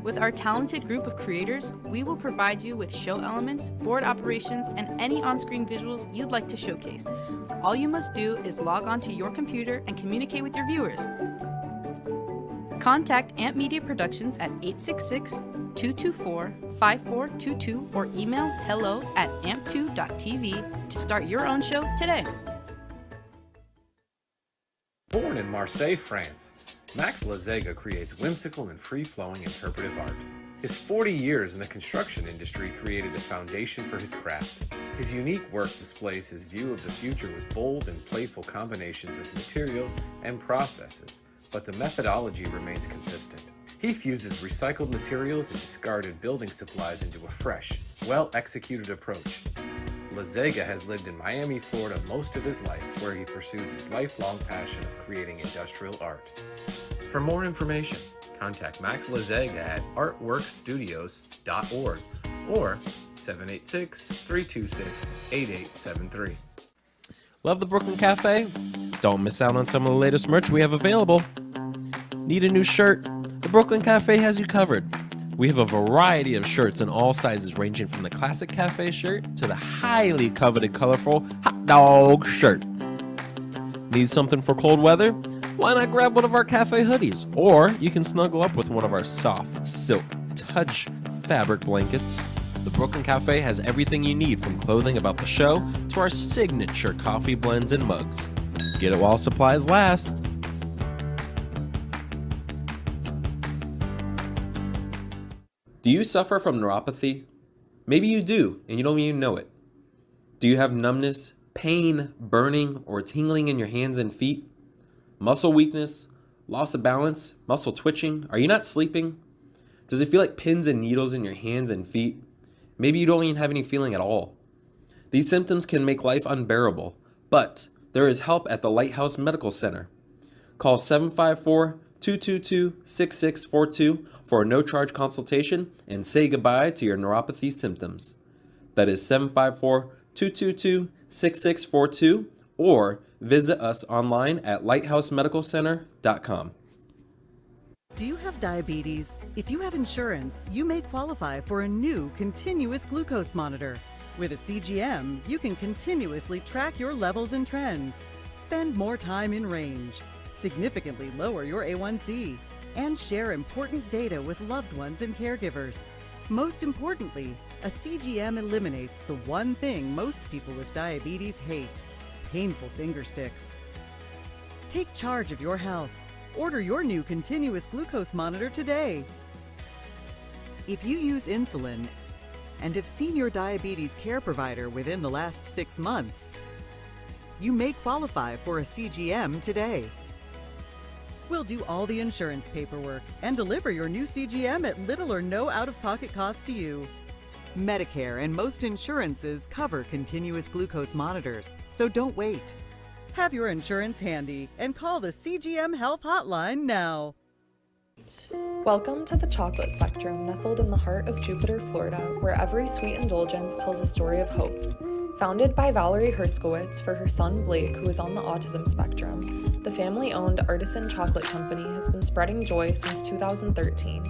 With our talented group of creators, we will provide you with show elements, board operations, and any on-screen visuals you'd like to showcase. All you must do is log onto your computer and communicate with your viewers. Contact Amp Media Productions at 866-224-5422 or email hello@amp2.tv to start your own show today. Born in Marseille, France, Max Lazega creates whimsical and free-flowing interpretive art. His 40 years in the construction industry created the foundation for his craft. His unique work displays his view of the future with bold and playful combinations of materials and processes, but the methodology remains consistent. He fuses recycled materials and discarded building supplies into a fresh, well-executed approach. Lazega has lived in Miami, Florida most of his life, where he pursues his lifelong passion of creating industrial art. For more information, contact Max Lazega at artworkstudios.org or 786-326-8873. Love the Brooklyn Cafe? Don't miss out on some of the latest merch we have available. Need a new shirt? The Brooklyn Cafe has you covered. We have a variety of shirts in all sizes, ranging from the classic cafe shirt to the highly coveted colorful hot dog shirt. Need something for cold weather? Why not grab one of our cafe hoodies? Or you can snuggle up with one of our soft, silk, touch fabric blankets. The Brooklyn Cafe has everything you need, from clothing about the show to our signature coffee blends and mugs. Get it while supplies last. Do you suffer from neuropathy? Maybe you do, and you don't even know it. Do you have numbness, pain, burning, or tingling in your hands and feet? Muscle weakness, loss of balance, muscle twitching? Are you not sleeping? Does it feel like pins and needles in your hands and feet? Maybe you don't even have any feeling at all. These symptoms can make life unbearable, but there is help at the Lighthouse Medical Center. Call 754-222-6642 for a no-charge consultation and say goodbye to your neuropathy symptoms. That is 754-222-6642, or visit us online at lighthousemedicalcenter.com. Do you have diabetes? If you have insurance, you may qualify for a new continuous glucose monitor. With a CGM, you can continuously track your levels and trends, spend more time in range, significantly lower your A1C, and share important data with loved ones and caregivers. Most importantly, a CGM eliminates the one thing most people with diabetes hate: painful finger sticks. Take charge of your health. Order your new continuous glucose monitor today. If you use insulin and have seen your diabetes care provider within the last 6 months, you may qualify for a CGM today. We'll do all the insurance paperwork and deliver your new CGM at little or no out-of-pocket cost to you. Medicare and most insurances cover continuous glucose monitors, so don't wait. Have your insurance handy and call the CGM Health Hotline now. Welcome to the Chocolate Spectrum, nestled in the heart of Jupiter, Florida, where every sweet indulgence tells a story of hope. Founded by Valerie Herskowitz for her son Blake, who is on the autism spectrum, the family-owned Artisan Chocolate Company has been spreading joy since 2013.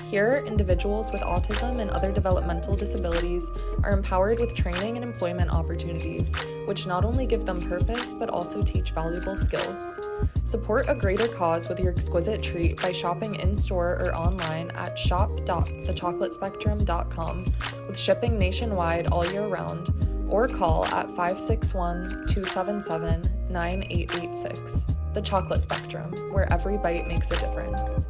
Here, individuals with autism and other developmental disabilities are empowered with training and employment opportunities, which not only give them purpose, but also teach valuable skills. Support a greater cause with your exquisite treat by shopping in-store or online at shop.thechocolatespectrum.com, with shipping nationwide all year round, or call at 561-277-9886. The Chocolate Spectrum, where every bite makes a difference.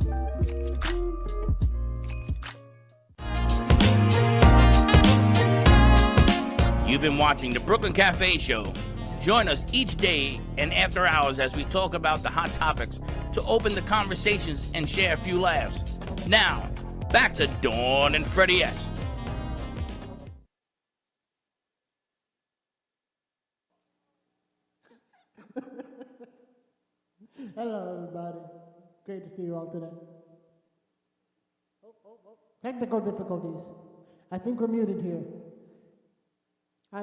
You've been watching the Brooklyn Cafe Show. Join us each day and after hours as we talk about the hot topics to open the conversations and share a few laughs. Now, back to Dawn and Freddie S. Hello, everybody. Great to see you all today. Technical difficulties. I think we're muted here.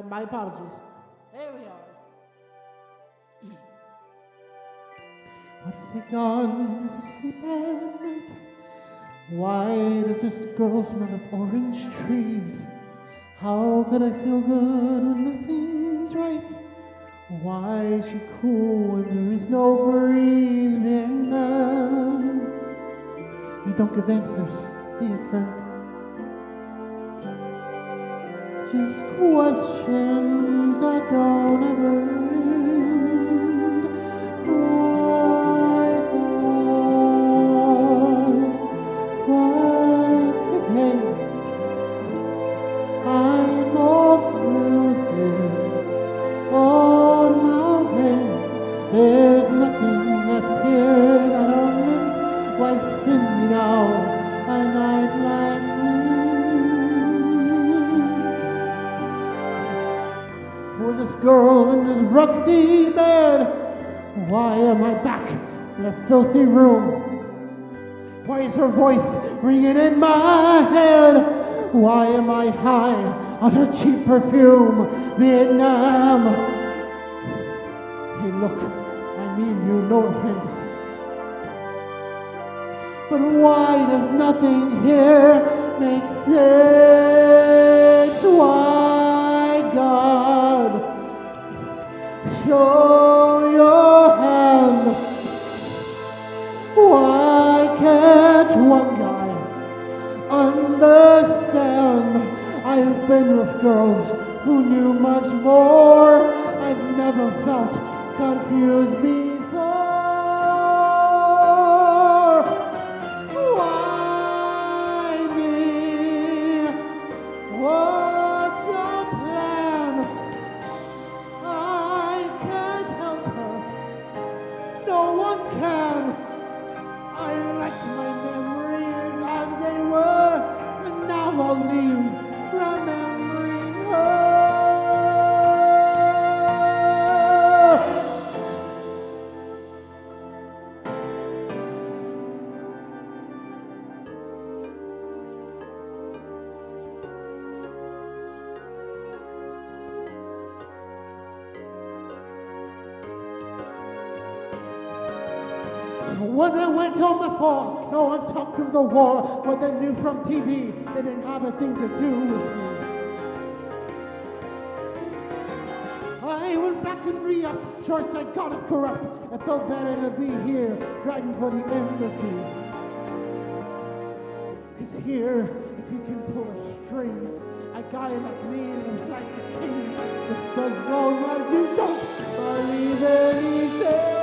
My apologies. There we are. What's he gone to sleep at night? Why does this girl smell of orange trees? How could I feel good when nothing's right? Why is she cool when there is no breeze? Vietnam, you don't give answers, do you, friend? Just questions that don't ever end. Why, God, why today? I'm all through here. On my way, there's nothing left here that I'll miss. Why send me now a night like this? With this girl in this rusty bed, why am I back in a filthy room? Why is her voice ringing in my head? Why am I high on her cheap perfume? Vietnam. Hey, look, I mean you, no offense. But why does nothing here make sense? Why, God, show your hand? Why can't one guy understand? I've been with girls who knew much more. I've never felt confused before. Why me? What's your plan? I can't help her. No one can. I liked my memories as they were, and now I'll leave remembering her. When I went home before, no one talked of the war. What they knew from TV, they didn't have a thing to do with me. I went back and re-upped, church like God is corrupt. It felt better to be here, driving for the embassy. Cause here, if you can pull a string, a guy like me lives like a king. Just as long as you don't believe anything.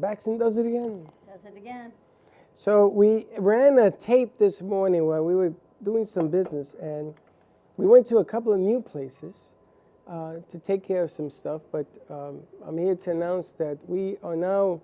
Baxton does it again. Does it again. So we ran a tape this morning while we were doing some business, and we went to a couple of new places to take care of some stuff, but I'm here to announce that we are now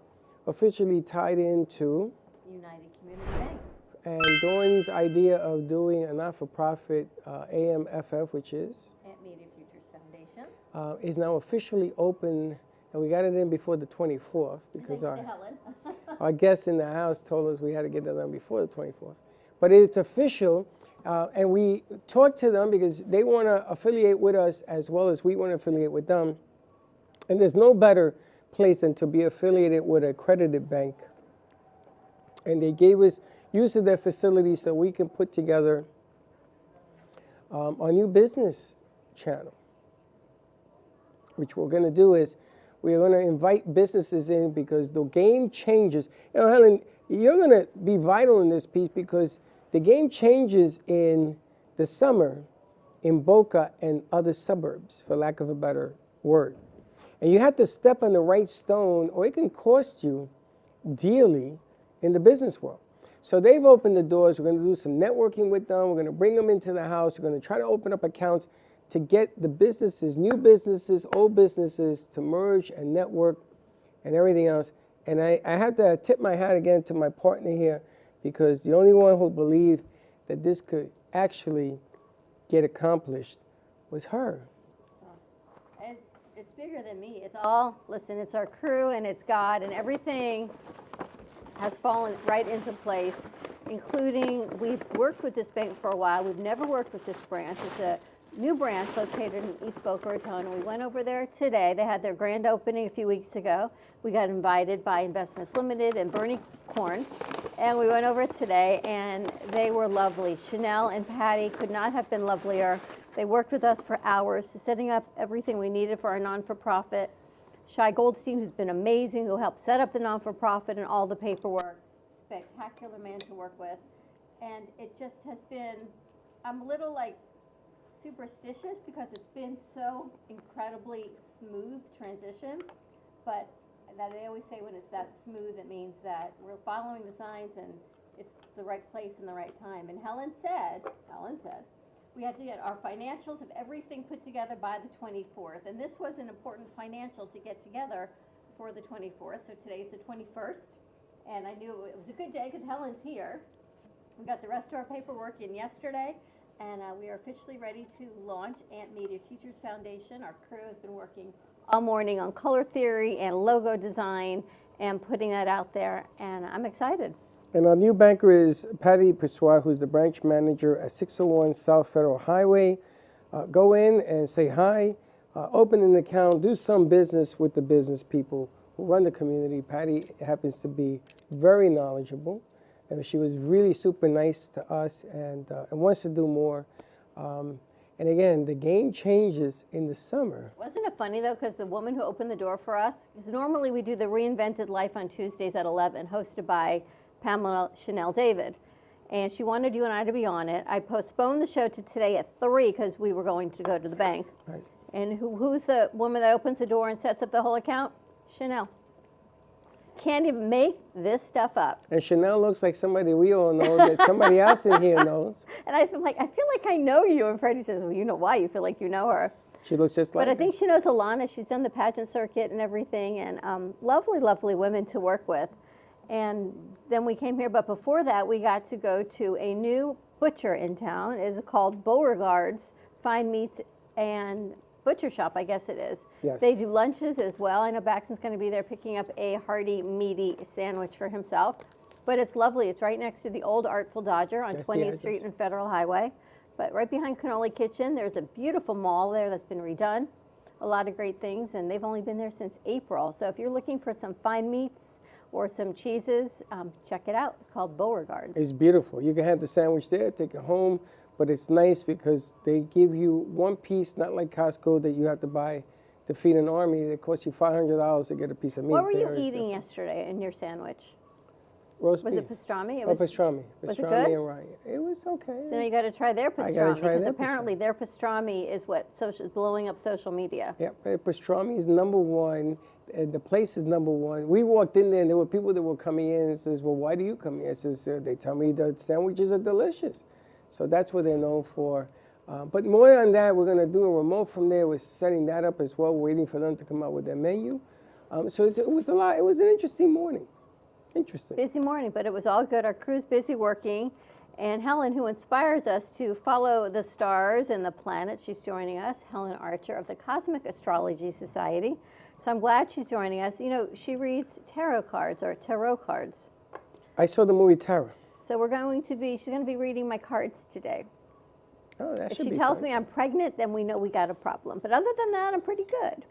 officially tied into United Community Bank. And Dawn's idea of doing a not-for-profit AMFF, which is? Ant Media Futures Foundation. Is now officially open, and we got it in before the 24th because our guest in the house told us we had to get it done before the 24th. But it's official, and we talked to them because they want to affiliate with us as well as we want to affiliate with them. And there's no better place than to be affiliated with an accredited bank. And they gave us use of their facilities so we can put together our new business channel. Which we're going to do is we're going to invite businesses in because the game changes. You know, Helen, you're going to be vital in this piece because the game changes in the summer in Boca and other suburbs, for lack of a better word. And you have to step on the right stone or it can cost you dearly in the business world. So they've opened the doors. We're going to do some networking with them. We're going to bring them into the house. We're going to try to open up accounts to get the businesses, new businesses, old businesses to merge and network and everything else. And I have to tip my hat again to my partner here because the only one who believed that this could actually get accomplished was her. It's bigger than me. It's all, listen, it's our crew and it's God and everything has fallen right into place, including we've worked with this bank for a while. We've never worked with this branch. It's a new branch located in East Boca Raton. We went over there today. They had their grand opening a few weeks ago. We got invited by Investments Limited and Bernie Korn, and we went over today, and they were lovely. Chanel and Patty could not have been lovelier. They worked with us for hours, setting up everything we needed for our non-for-profit. Shai Goldstein, who's been amazing, who helped set up the non-for-profit and all the paperwork. Spectacular man to work with. And it just has been, I'm a little like superstitious because it's been so incredibly smooth transition. But that they always say when it's that smooth, it means that we're following the signs and it's the right place and the right time. And Helen said, we had to get our financials of everything put together by the 24th. And this was an important financial to get together for the 24th. So today's the 21st. And I knew it was a good day because Helen's here. We got the rest of our paperwork in yesterday. And we are officially ready to launch Ant Media Futures Foundation. Our crew has been working all morning on color theory and logo design and putting that out there. And I'm excited. And our new banker is Patty Pessoa, who's the branch manager at 601 South Federal Highway. Go in and say hi, open an account, do some business with the business people who run the community. Patty happens to be very knowledgeable, and she was really super nice to us and wants to do more. And again, the game changes in the summer. Wasn't it funny, though, because the woman who opened the door for us, because normally we do the Reinvented Life on Tuesdays at 11, hosted by Pamela Chanel David, and she wanted you and I to be on it. I postponed the show to today at 3 because we were going to go to the bank. Right. And who's the woman that opens the door and sets up the whole account? Chanel. Can't even make this stuff up. And Chanel looks like somebody we all know that somebody else in here knows. And I said, like, I feel like I know you. And Freddie says, well, you know why? You feel like you know her. She looks just like But I think she knows Alana. She's done the pageant circuit and everything. And lovely, lovely women to work with. And then we came here, but before that, we got to go to a new butcher in town. It is called Beauregard's Fine Meats and Butcher Shop, I guess it is. Yes. They do lunches as well. I know Baxton's going to be there picking up a hearty, meaty sandwich for himself. But it's lovely. It's right next to the old Artful Dodger on 20th Street and Federal Highway. But right behind Cannoli Kitchen, there's a beautiful mall there that's been redone. A lot of great things, and they've only been there since April. So if you're looking for some fine meats, or some cheeses, check it out. It's called Beauregard's. It's beautiful. You can have the sandwich there, take it home, but it's nice because they give you one piece, not like Costco that you have to buy to feed an army. It costs you $500 to get a piece of meat. What were you eating yesterday in your sandwich? roast Was beef. it pastrami? It Oh, pastrami. Was it Pastrami good? and rye. It was okay. So now you got to try their I gotta pastrami try because their apparently their pastrami is what is blowing up social media. Yeah, pastrami is number one. The place is number one. We walked in there and there were people that were coming in and says, well, why do you come here? I says, they tell me the sandwiches are delicious. So that's what they're known for. But more on that, we're going to do a remote from there. We're setting that up as well, waiting for them to come out with their menu. So it was a lot. It was an interesting morning. Interesting. Busy morning, but it was all good. Our crew's busy working. And Helen, who inspires us to follow the stars and the planets, she's joining us. Helen Archer of the Cosmic Astrology Society. So I'm glad she's joining us. You know, she reads tarot cards. I saw the movie Tara. So she's going to be reading my cards today. Oh, that If should she be tells fun. me I'm pregnant, then we know we got a problem. But other than that, I'm pretty good.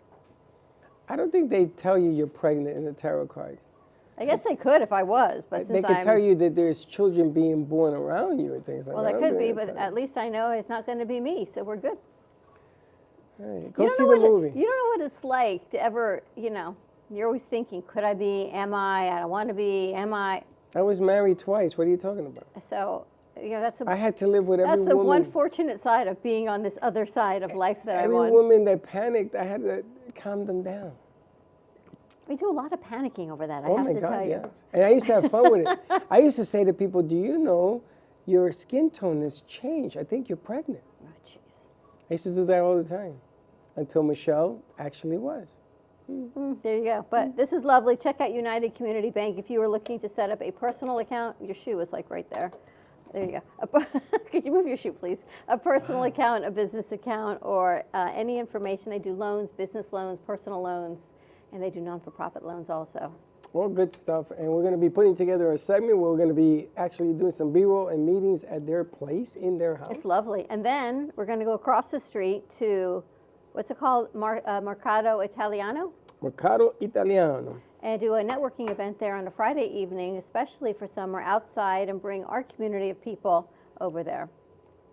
I don't think they tell you you're pregnant in the tarot card. I guess they could if I was, but They since could tell you that there's children being born around you and things like well, that. that I could don't be, think but they tell at least I know it's not going to be me, so we're good. you. All right, You go don't see know the what movie. You don't know what it's like to ever, you're always thinking, could I be, am I don't want to be, am I? I was married twice. What are you talking about? So, that's I had to live with every that's the woman. one fortunate side of being on this other side of life that I'm Every on. woman that panicked, I had to calm them down. We do a lot of panicking over that, I Oh have my to God, tell you. yes. And I used to have fun with it. I used to say to people, do you know your skin tone has changed? I think you're pregnant. Oh, jeez. I used to do that all the time until Michelle actually was. There you go. But this is lovely. Check out United Community Bank if you are looking to set up a personal account. Your shoe is like right there. There you go. Could you move your shoe, please? A personal account, a business account, or any information. They do loans, business loans, personal loans, and they do non-for-profit loans also. All good stuff. And we're going to be putting together a segment where we're going to be actually doing some B-roll and meetings at their place, in their house. It's lovely. And then we're going to go across the street to, what's it called? Mercato Italiano? Mercato Italiano. And do a networking event there on a Friday evening, especially for summer, outside, and bring our community of people over there.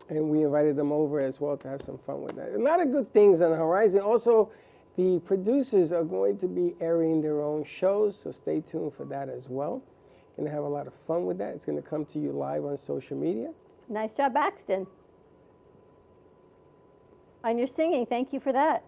And we invited them over as well to have some fun with that. A lot of good things on the horizon. Also, the producers are going to be airing their own shows, so stay tuned for that as well. Going to have a lot of fun with that. It's going to come to you live on social media. Nice job, Baxton. On your singing, thank you for that.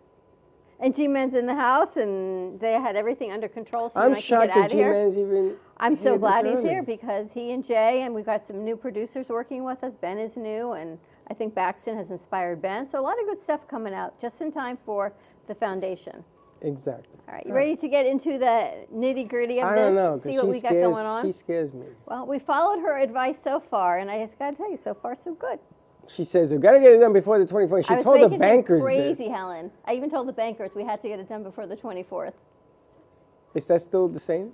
And G-Man's in the house, and they had everything under control, so I'm I can shocked get out that of here. G-Man's even I'm so here glad this he's here early. because he and Jay, and we've got some new producers working with us. Ben is new, and I think Baxton has inspired Ben. So a lot of good stuff coming out just in time for the foundation. Exactly. All right, you ready to get into the nitty-gritty of I this? don't know, See because what we got going on? she scares me. Well, we followed her advice so far, and I just got to tell you, so far so good. She says, we've got to get it done before the 24th. She I was told the making him bankers crazy, this. Helen. I even told the bankers we had to get it done before the 24th. Is that still the same?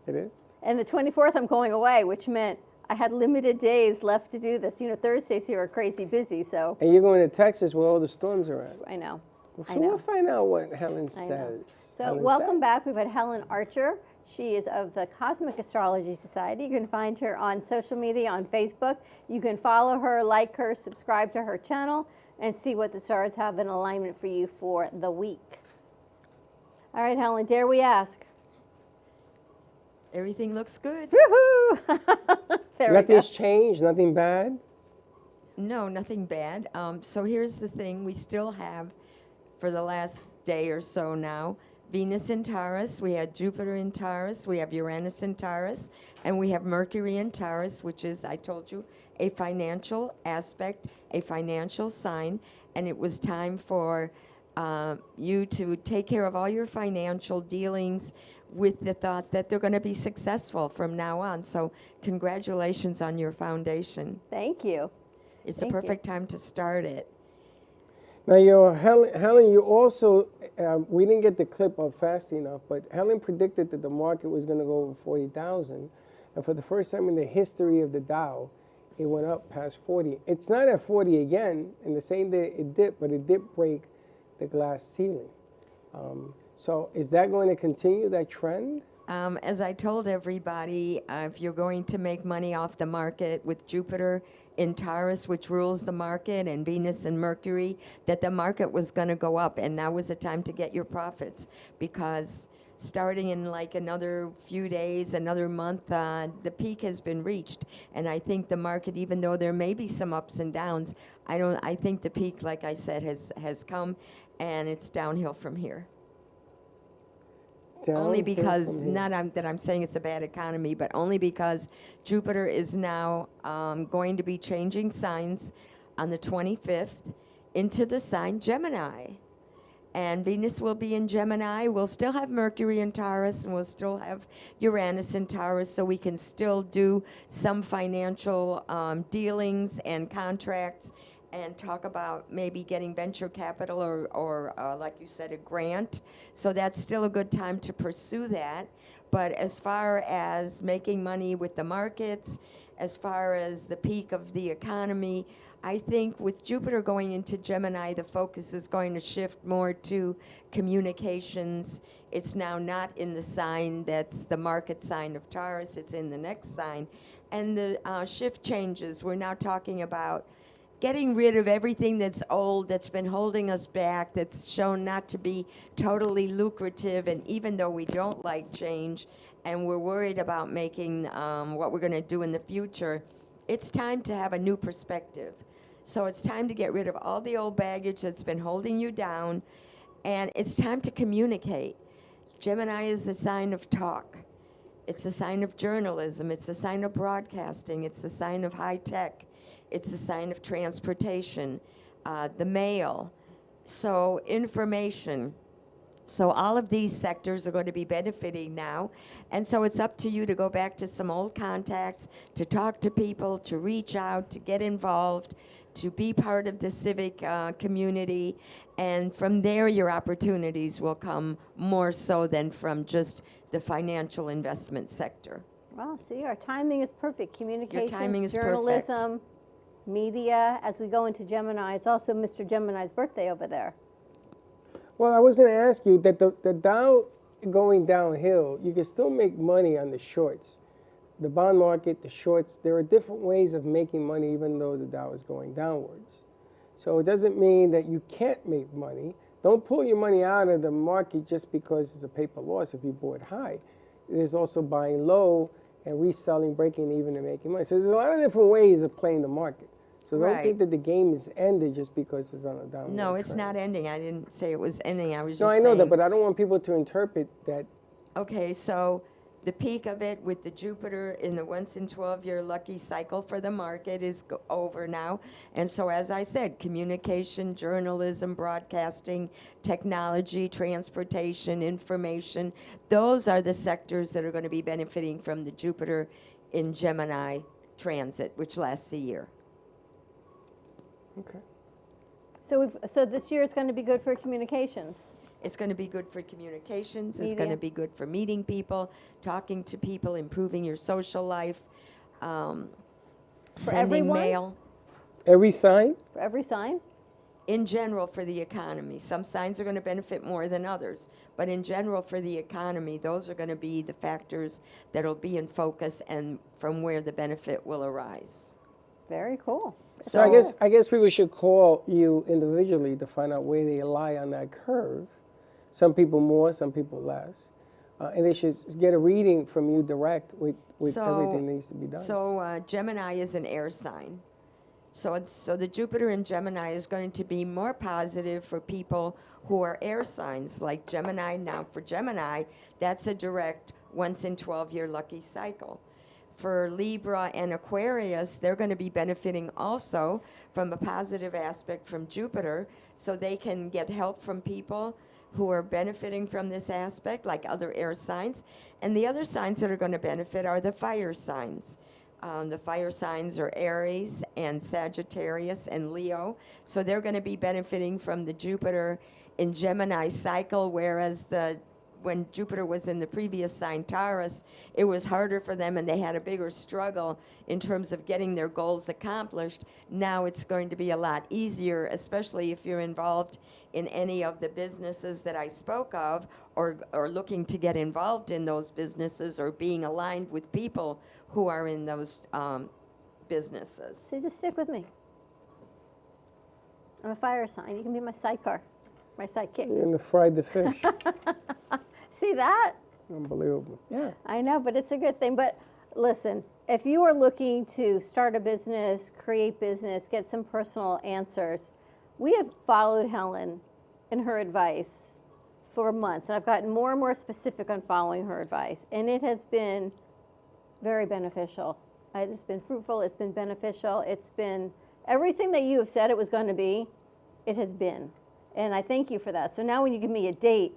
It is? And the 24th, I'm going away, which meant I had limited days left to do this. You know, Thursdays here are crazy busy, so And you're going to Texas where all the storms are at. I know. So I know. we'll find out what Helen I know. says. So Helen welcome says. back. We've had Helen Archer. She is of the Cosmic Astrology Society. You can find her on social media, on Facebook. You can follow her, like her, subscribe to her channel, and see what the stars have in alignment for you for the week. All right, Helen, dare we ask? Everything looks good. Woohoo! There we Nothing's go. changed, nothing bad. No, nothing bad. So here's the thing. We still have, for the last day or so now, Venus in Taurus, we had Jupiter in Taurus, we have Uranus in Taurus, and we have Mercury in Taurus, which is, I told you, a financial aspect, a financial sign, and it was time for you to take care of all your financial dealings with the thought that they're going to be successful from now on. So congratulations on your foundation. Thank you. It's Thank a you. perfect time to start it. Now, Helen, you also, we didn't get the clip up fast enough, but Helen predicted that the market was going to go over 40,000. And for the first time in the history of the Dow, it went up past 40. It's not at 40 again. In the same day it dipped, but it did break the glass ceiling. So is that going to continue, that trend? As I told everybody, if you're going to make money off the market with Jupiter in Taurus, which rules the market, and Venus and Mercury, that the market was going to go up, and now was the time to get your profits, because starting in like another few days, another month, the peak has been reached. And I think the market, even though there may be some ups and downs, I think the peak, like I said, has come, and it's downhill from here. Only because, that I'm saying it's a bad economy, but only because Jupiter is now going to be changing signs on the 25th into the sign Gemini. And Venus will be in Gemini. We'll still have Mercury in Taurus, and we'll still have Uranus in Taurus, so we can still do some financial dealings and contracts and talk about maybe getting venture capital or like you said, a grant. So that's still a good time to pursue that. But as far as making money with the markets, as far as the peak of the economy, I think with Jupiter going into Gemini, the focus is going to shift more to communications. It's now not in the sign that's the market sign of Taurus, it's in the next sign. And the shift changes. We're now talking about getting rid of everything that's old, that's been holding us back, that's shown not to be totally lucrative. And even though we don't like change and we're worried about making what we're going to do in the future, it's time to have a new perspective. So it's time to get rid of all the old baggage that's been holding you down, and it's time to communicate. Gemini is the sign of talk. It's the sign of journalism. It's the sign of broadcasting. It's the sign of high tech. It's the sign of transportation, the mail, so information. So all of these sectors are going to be benefiting now. And so it's up to you to go back to some old contacts, to talk to people, to reach out, to get involved, to be part of the civic community. And from there, your opportunities will come more so than from just the financial investment sector. Well, see, our timing is perfect. Communications, Your timing is journalism, media. As we go into Gemini, it's also Mr. Gemini's birthday over there. Well, I was going to ask you that the Dow going downhill, you can still make money on the shorts. The bond market, the shorts, there are different ways of making money even though the Dow is going downwards. So it doesn't mean that you can't make money. Don't pull your money out of the market just because it's a paper loss if you bought high. There's also buying low and reselling, breaking even, and making money. So there's a lot of different ways of playing the market. So don't think that the game is ended just because it's on a downward No, it's trend. not ending. I didn't say it was ending. I was just No, I saying. know that, but I don't want people to interpret that. Okay, so the peak of it with the Jupiter in the once in 12-year lucky cycle for the market is over now. And so, as I said, communication, journalism, broadcasting, technology, transportation, information, those are the sectors that are going to be benefiting from the Jupiter in Gemini transit, which lasts a year. Okay. So this year it's going to be good for communications. It's going to be good for communications. It's Media. going to be good for meeting people, talking to people, improving your social life, sending everyone? mail. Every sign? For every sign? In general, for the economy. Some signs are going to benefit more than others. But in general, for the economy, those are going to be the factors that will be in focus and from where the benefit will arise. Very cool. So I guess people should call you individually to find out where they lie on that curve. Some people more, some people less. And they should get a reading from you direct with everything that needs to be done. So Gemini is an air sign. So the Jupiter in Gemini is going to be more positive for people who are air signs, like Gemini. Now for Gemini, that's a direct once in 12-year lucky cycle. For Libra and Aquarius, they're going to be benefiting also from a positive aspect from Jupiter, so they can get help from people who are benefiting from this aspect, like other air signs. And the other signs that are going to benefit are the fire signs. The fire signs are Aries and Sagittarius and Leo, so they're going to be benefiting from the Jupiter in Gemini cycle, whereas when Jupiter was in the previous sign, Taurus, it was harder for them and they had a bigger struggle in terms of getting their goals accomplished. Now it's going to be a lot easier, especially if you're involved in any of the businesses that I spoke of, or looking to get involved in those businesses, or being aligned with people who are in those businesses. So just stick with me. I'm a fire sign. You can be my sidecar, my sidekick. You're going to fry the fish. See that? Unbelievable. Yeah. I know, but it's a good thing. But listen, if you are looking to start a business, create business, get some personal answers, we have followed Helen in her advice for months. And I've gotten more and more specific on following her advice. And it has been very beneficial. It's been fruitful. It's been beneficial. It's been everything that you have said it was going to be, it has been. And I thank you for that. So now when you give me a date,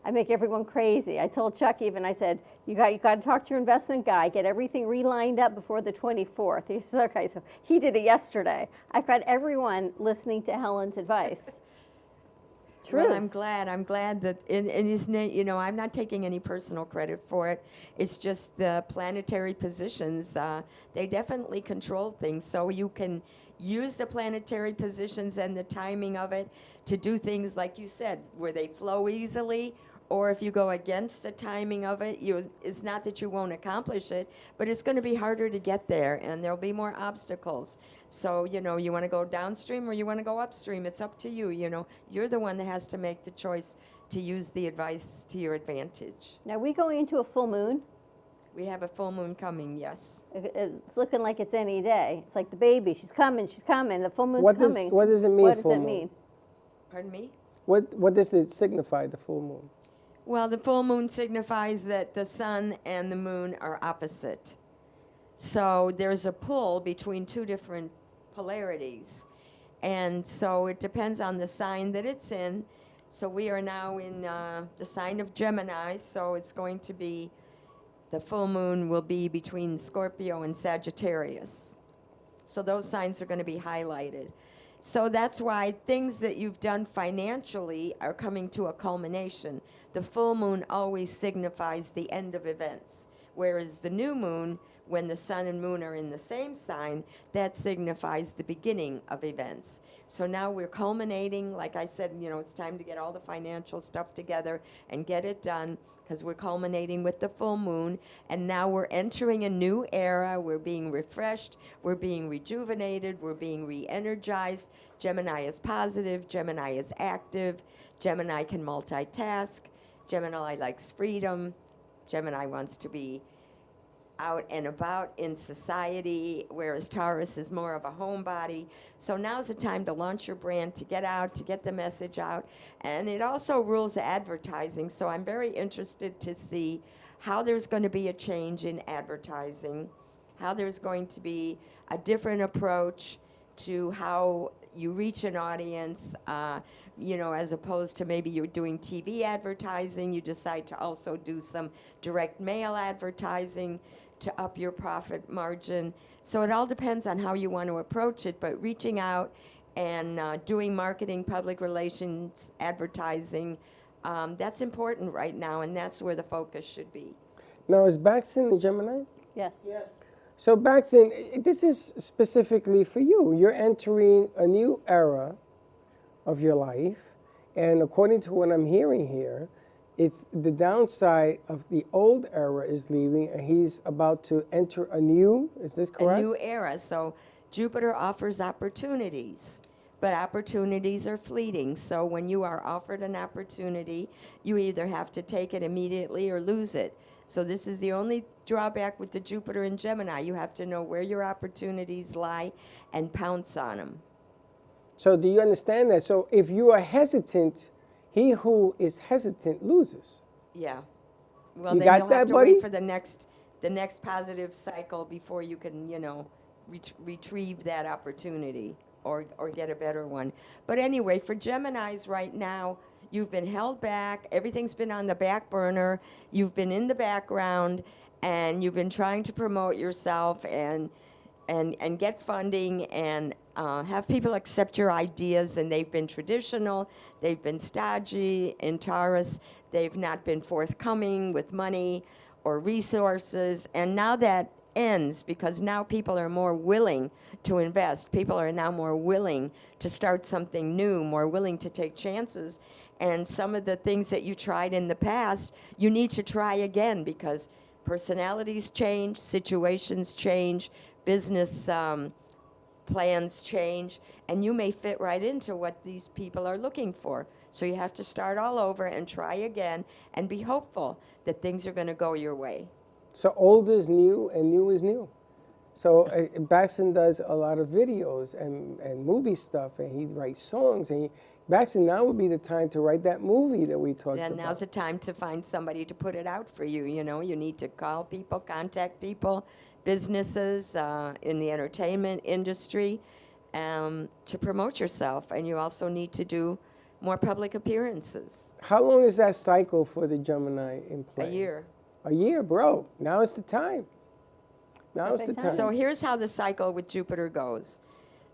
I make everyone crazy. I told Chuck even, I said, you got to talk to your investment guy, get everything relined up before the 24th. He says, okay, so he did it yesterday. I've got everyone listening to Helen's advice. Truth. Well, I'm glad that, and isn't it, you know, I'm not taking any personal credit for it. It's just the planetary positions. They definitely control things. So you can use the planetary positions and the timing of it to do things like you said, where they flow easily, or if you go against the timing of it, it's not that you won't accomplish it, but it's going to be harder to get there, and there'll be more obstacles. So, you know, you want to go downstream or you want to go upstream. It's up to you, you know. You're the one that has to make the choice to use the advice to your advantage. Now, we going into a full moon? We have a full moon coming, yes. It's looking like it's any day. It's like the baby. She's coming. The full moon's coming. What does it mean, What does full it moon? mean? Pardon me? What does it signify, the full moon? Well, the full moon signifies that the sun and the moon are opposite. So there's a pull between two different polarities. And so it depends on the sign that it's in. So we are now in the sign of Gemini, so it's going to be, the full moon will be between Scorpio and Sagittarius. So those signs are going to be highlighted. So that's why things that you've done financially are coming to a culmination. The full moon always signifies the end of events, whereas the new moon, when the sun and moon are in the same sign, that signifies the beginning of events. So now we're culminating, like I said, you know, it's time to get all the financial stuff together and get it done, because we're culminating with the full moon, and now we're entering a new era. We're being refreshed, we're being rejuvenated, we're being re-energized. Gemini is positive, Gemini is active, Gemini can multitask, Gemini likes freedom, Gemini wants to be out and about in society, whereas Taurus is more of a homebody. So now's the time to launch your brand, to get out, to get the message out. And it also rules advertising. So I'm very interested to see how there's going to be a change in advertising, how there's going to be a different approach to how you reach an audience, you know, as opposed to maybe you're doing TV advertising, you decide to also do some direct mail advertising to up your profit margin. So it all depends on how you want to approach it, but reaching out and doing marketing, public relations, advertising, that's important right now, and that's where the focus should be. Now, is Baxton a Gemini? Yes. Yes. So Baxton, this is specifically for you. You're entering a new era of your life, and according to what I'm hearing here, it's the downside of the old era is leaving, and he's about to enter a new, is this correct? A new era. So Jupiter offers opportunities, but opportunities are fleeting. So when you are offered an opportunity, you either have to take it immediately or lose it. So this is the only drawback with the Jupiter in Gemini. You have to know where your opportunities lie and pounce on them. So do you understand that? So if you are hesitant, he who is hesitant loses. Yeah. Well, You then got you'll that, have to buddy? wait for the next positive cycle before you can, you know, retrieve that opportunity or get a better one. But anyway, for Geminis right now, you've been held back. Everything's been on the back burner. You've been in the background, and you've been trying to promote yourself and get funding and have people accept your ideas, and they've been traditional, they've been stodgy in Taurus, they've not been forthcoming with money or resources, and now that ends because now people are more willing to invest. People are now more willing to start something new, more willing to take chances, and some of the things that you tried in the past, you need to try again because personalities change, situations change, business plans change, and you may fit right into what these people are looking for. So you have to start all over and try again and be hopeful that things are going to go your way. So old is new and new is new. So Baxton does a lot of videos and movie stuff, and he writes songs. And Baxton, now would be the time to write that movie that we talked Then about. now's the time to find somebody to put it out for you. You know, you need to call people, contact people, businesses in the entertainment industry to promote yourself. And you also need to do more public appearances. How long is that cycle for the Gemini in play? A year. A year, bro. Now is the time. Now is the time. So here's how the cycle with Jupiter goes.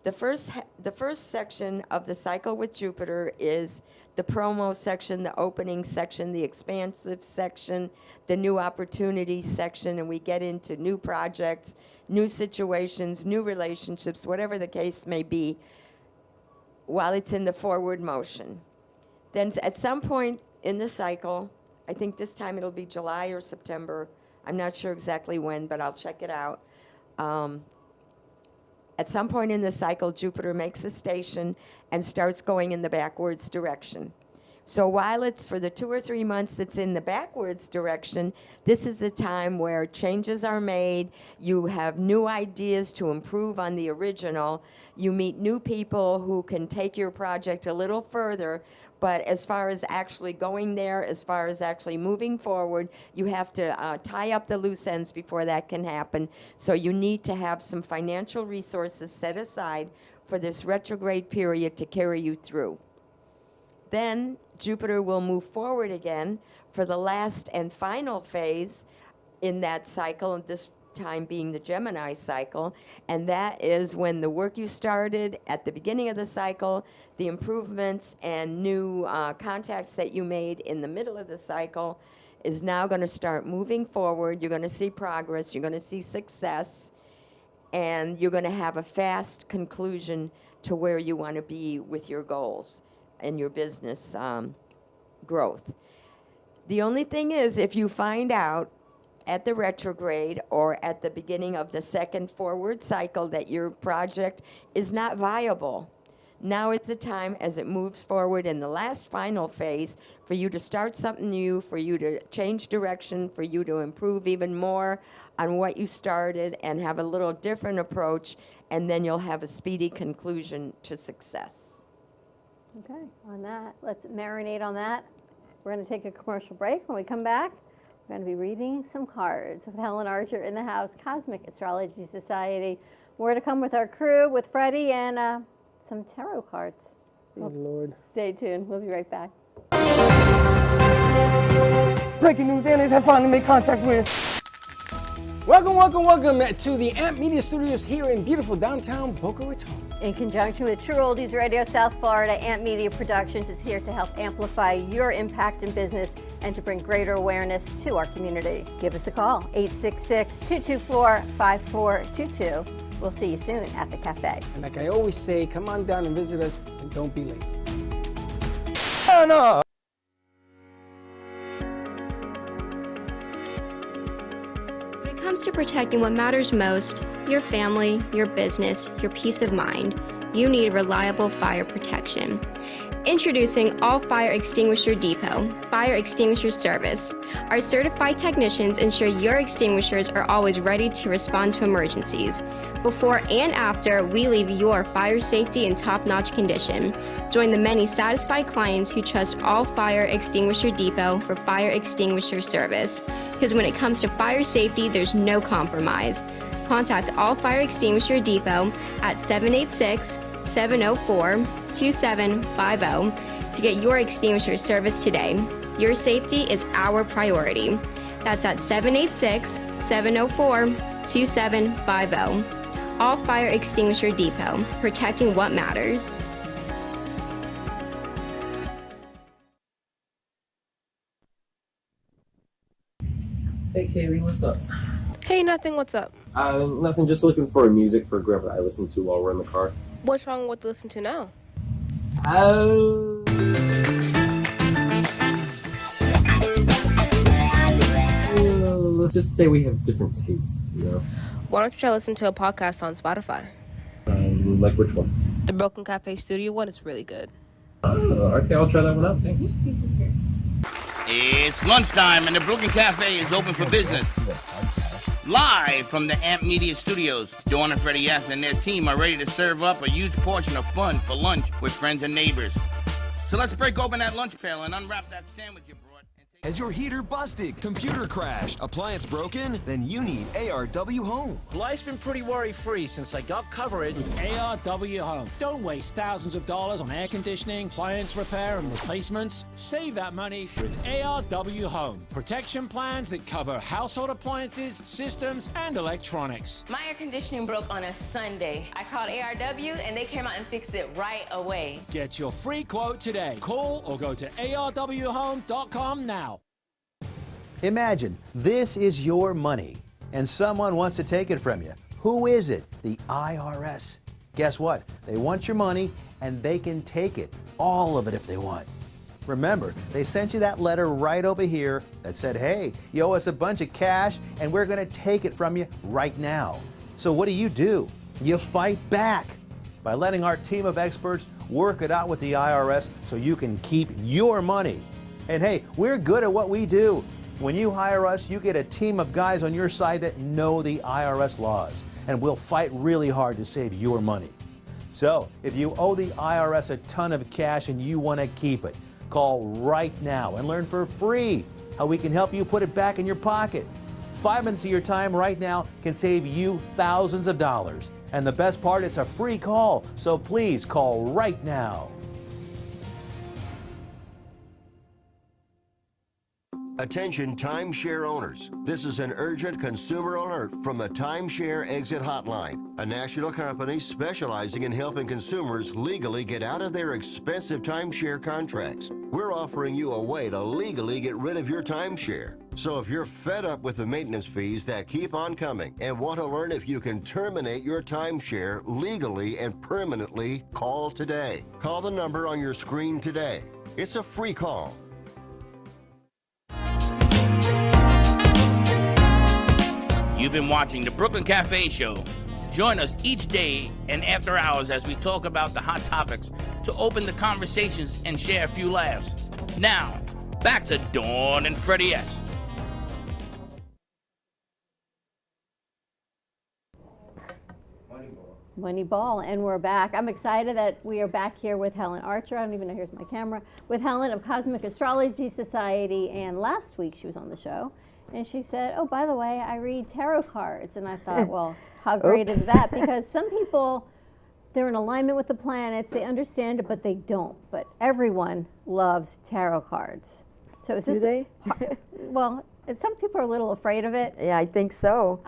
The first section of the cycle with Jupiter is the promo section, the opening section, the expansive section, the new opportunities section, and we get into new projects, new situations, new relationships, whatever the case may be, while it's in the forward motion. Then at some point in the cycle, I think this time it'll be July or September, I'm not sure exactly when, but I'll check it out. At some point in the cycle, Jupiter makes a station and starts going in the backwards direction. So while it's for the 2 or 3 months it's in the backwards direction, this is a time where changes are made, you have new ideas to improve on the original, you meet new people who can take your project a little further, but as far as actually going there, as far as actually moving forward, you have to tie up the loose ends before that can happen. So you need to have some financial resources set aside for this retrograde period to carry you through. Then Jupiter will move forward again for the last and final phase in that cycle, and this time being the Gemini cycle, and that is when the work you started at the beginning of the cycle, the improvements and new contacts that you made in the middle of the cycle is now going to start moving forward. You're going to see progress, you're going to see success, and you're going to have a fast conclusion to where you want to be with your goals and your business growth. The only thing is, if you find out at the retrograde or at the beginning of the second forward cycle that your project is not viable, now it's the time as it moves forward in the last final phase for you to start something new, for you to change direction, for you to improve even more on what you started and have a little different approach, and then you'll have a speedy conclusion to success. Okay, on that, let's marinate on that. We're going to take a commercial break. When we come back, we're going to be reading some cards with Helen Archer in the house, Cosmic Astrology Society. More to come with our crew, with Freddie, and some tarot cards. Oh, Lord. Stay tuned. We'll be right back. Breaking news, aliens have finally made contact with. Welcome to the Amp Media Studios here in beautiful downtown Boca Raton. In conjunction with True Oldies Radio South Florida, Amp Media Productions is here to help amplify your impact in business and to bring greater awareness to our community. Give us a call, 866-224-5422. We'll see you soon at the cafe. And like I always say, come on down and visit us and don't be late. When it comes to protecting what matters most, your family, your business, your peace of mind, you need reliable fire protection. Introducing All Fire Extinguisher Depot, Fire Extinguisher Service. Our certified technicians ensure your extinguishers are always ready to respond to emergencies. Before and after, we leave your fire safety in top-notch condition. Join the many satisfied clients who trust All Fire Extinguisher Depot for fire extinguisher service. Because when it comes to fire safety, there's no compromise. Contact All Fire Extinguisher Depot at 786-704-2750 to get your extinguisher service today. Your safety is our priority. That's at 786-704-2750. All Fire Extinguisher Depot, protecting what matters. Hey Kaylee, what's up? Hey, nothing, what's up? Nothing, just looking for music for Grandpa I listen to while we're in the car. What's wrong with listen to now? Let's just say we have different tastes, you know? Why don't you try listen to a podcast on Spotify? Like which one? The Broken Cafe Studio one is really good. Okay, I'll try that one out. Thanks. It's lunchtime and the Brooklyn Cafe is open for business. Live from the Amp Media Studios, Dawn and Freddie S. and their team are ready to serve up a huge portion of fun for lunch with friends and neighbors. So let's break open that lunch pail and unwrap that sandwich you brought. Has your heater busted, computer crashed, appliance broken? Then you need ARW Home. Life's been pretty worry-free since I got covered with ARW Home. Don't waste thousands of dollars on air conditioning, appliance repair, and replacements. Save that money with ARW Home. Protection plans that cover household appliances, systems, and electronics. My air conditioning broke on a Sunday. I called ARW, and they came out and fixed it right away. Get your free quote today. Call or go to arwhome.com now. Imagine this is your money and someone wants to take it from you. Who is it? The IRS. Guess what? They want your money and they can take it, all of it if they want. Remember, they sent you that letter right over here that said, hey, you owe us a bunch of cash and we're going to take it from you right now. So what do? You fight back by letting our team of experts work it out with the IRS so you can keep your money. And hey, we're good at what we do. When you hire us, you get a team of guys on your side that know the IRS laws, and we'll fight really hard to save your money. So, if you owe the IRS a ton of cash and you want to keep it, call right now and learn for free how we can help you put it back in your pocket. 5 minutes of your time right now can save you thousands of dollars. And the best part, it's a free call, so please call right now. Attention timeshare owners. This is an urgent consumer alert from the Timeshare Exit Hotline, a national company specializing in helping consumers legally get out of their expensive timeshare contracts. We're offering you a way to legally get rid of your timeshare. So if you're fed up with the maintenance fees that keep on coming and want to learn if you can terminate your timeshare legally and permanently, call today. Call the number on your screen today. It's a free call. You've been watching the Brooklyn Cafe Show. Join us each day and after hours as we talk about the hot topics to open the conversations and share a few laughs. Now, back to Dawn and Freddie S. Moneyball, and we're back. I'm excited that we are back here with Helen Archer. I don't even know, here's my camera. With Helen of Cosmic Astrology Society, and last week she was on the show. And she said, oh, by the way, I read tarot cards. And I thought, well, how great is that? Because some people, they're in alignment with the planets, they understand it, but they don't. But everyone loves tarot cards. So is Do this, they? Well, some people are a little afraid of it. Yeah, I think so.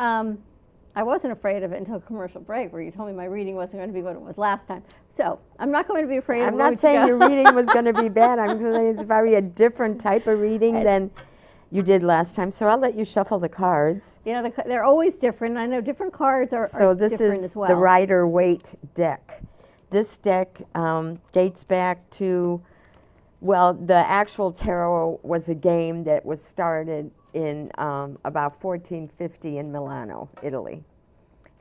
I wasn't afraid of it until commercial break, where you told me my reading wasn't going to be what it was last time. So I'm not going to be afraid of it. I'm not saying your reading was going to be bad. I'm saying it's very a different type of reading than you did last time, so I'll let you shuffle the cards. You know, they're always different. I know different cards are so this different is as well. the Rider-Waite deck. This deck dates back to, well, the actual tarot was a game that was started in about 1450 in Milano, Italy.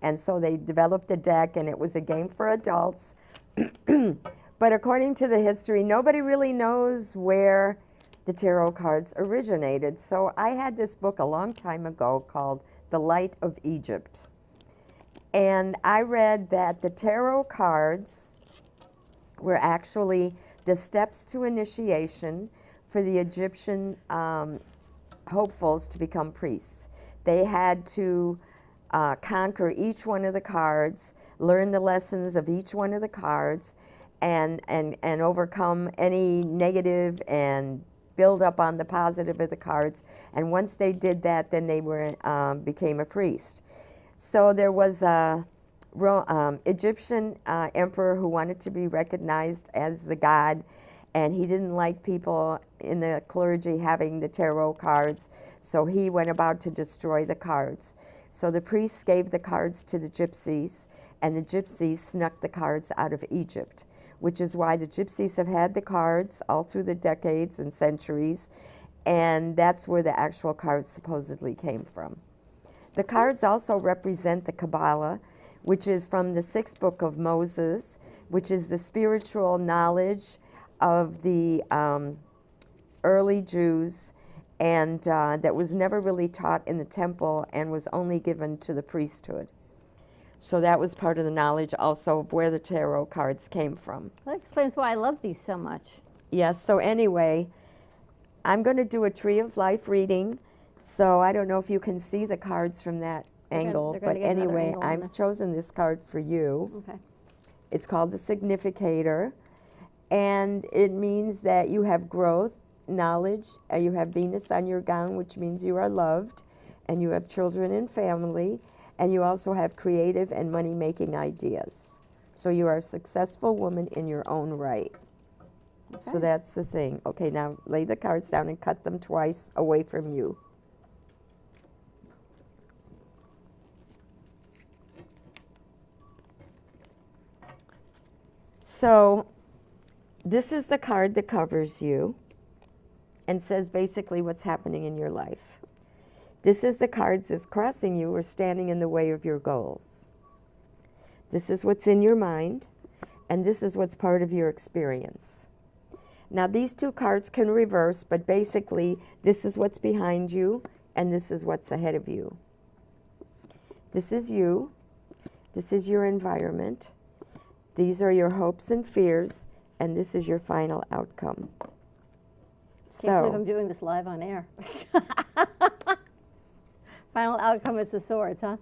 And so they developed the deck, and it was a game for adults. But according to the history, nobody really knows where the tarot cards originated. So I had this book a long time ago called The Light of Egypt. And I read that the tarot cards were actually the steps to initiation for the Egyptian hopefuls to become priests. They had to conquer each one of the cards, learn the lessons of each one of the cards, and overcome any negative and build up on the positive of the cards. And once they did that, then they were became a priest. So there was a Egyptian emperor who wanted to be recognized as the god, and he didn't like people in the clergy having the tarot cards, so he went about to destroy the cards. So the priests gave the cards to the gypsies, and the gypsies snuck the cards out of Egypt, which is why the gypsies have had the cards all through the decades and centuries, and that's where the actual cards supposedly came from. The cards also represent the Kabbalah, which is from the 6th book of Moses, which is the spiritual knowledge of the early Jews, and that was never really taught in the temple and was only given to the priesthood. So that was part of the knowledge also of where the tarot cards came from. That explains why I love these so much. Yes, so anyway, I'm going to do a Tree of Life reading. So I don't know if you can see the cards from that angle, but anyway, I've chosen this card for you. Okay. It's called the Significator, and it means that you have growth, knowledge, you have Venus on your gown, which means you are loved, and you have children and family, and you also have creative and money-making ideas. So you are a successful woman in your own right. Okay. So that's the thing. Okay, now lay the cards down and cut them twice away from you. So this is the card that covers you and says basically what's happening in your life. This is the cards that's crossing you or standing in the way of your goals. This is what's in your mind, and this is what's part of your experience. Now these two cards can reverse, but basically this is what's behind you, and this is what's ahead of you. This is you. This is your environment. These are your hopes and fears, and this is your final outcome. Can't believe I'm doing this live on air. Final outcome is the swords, huh?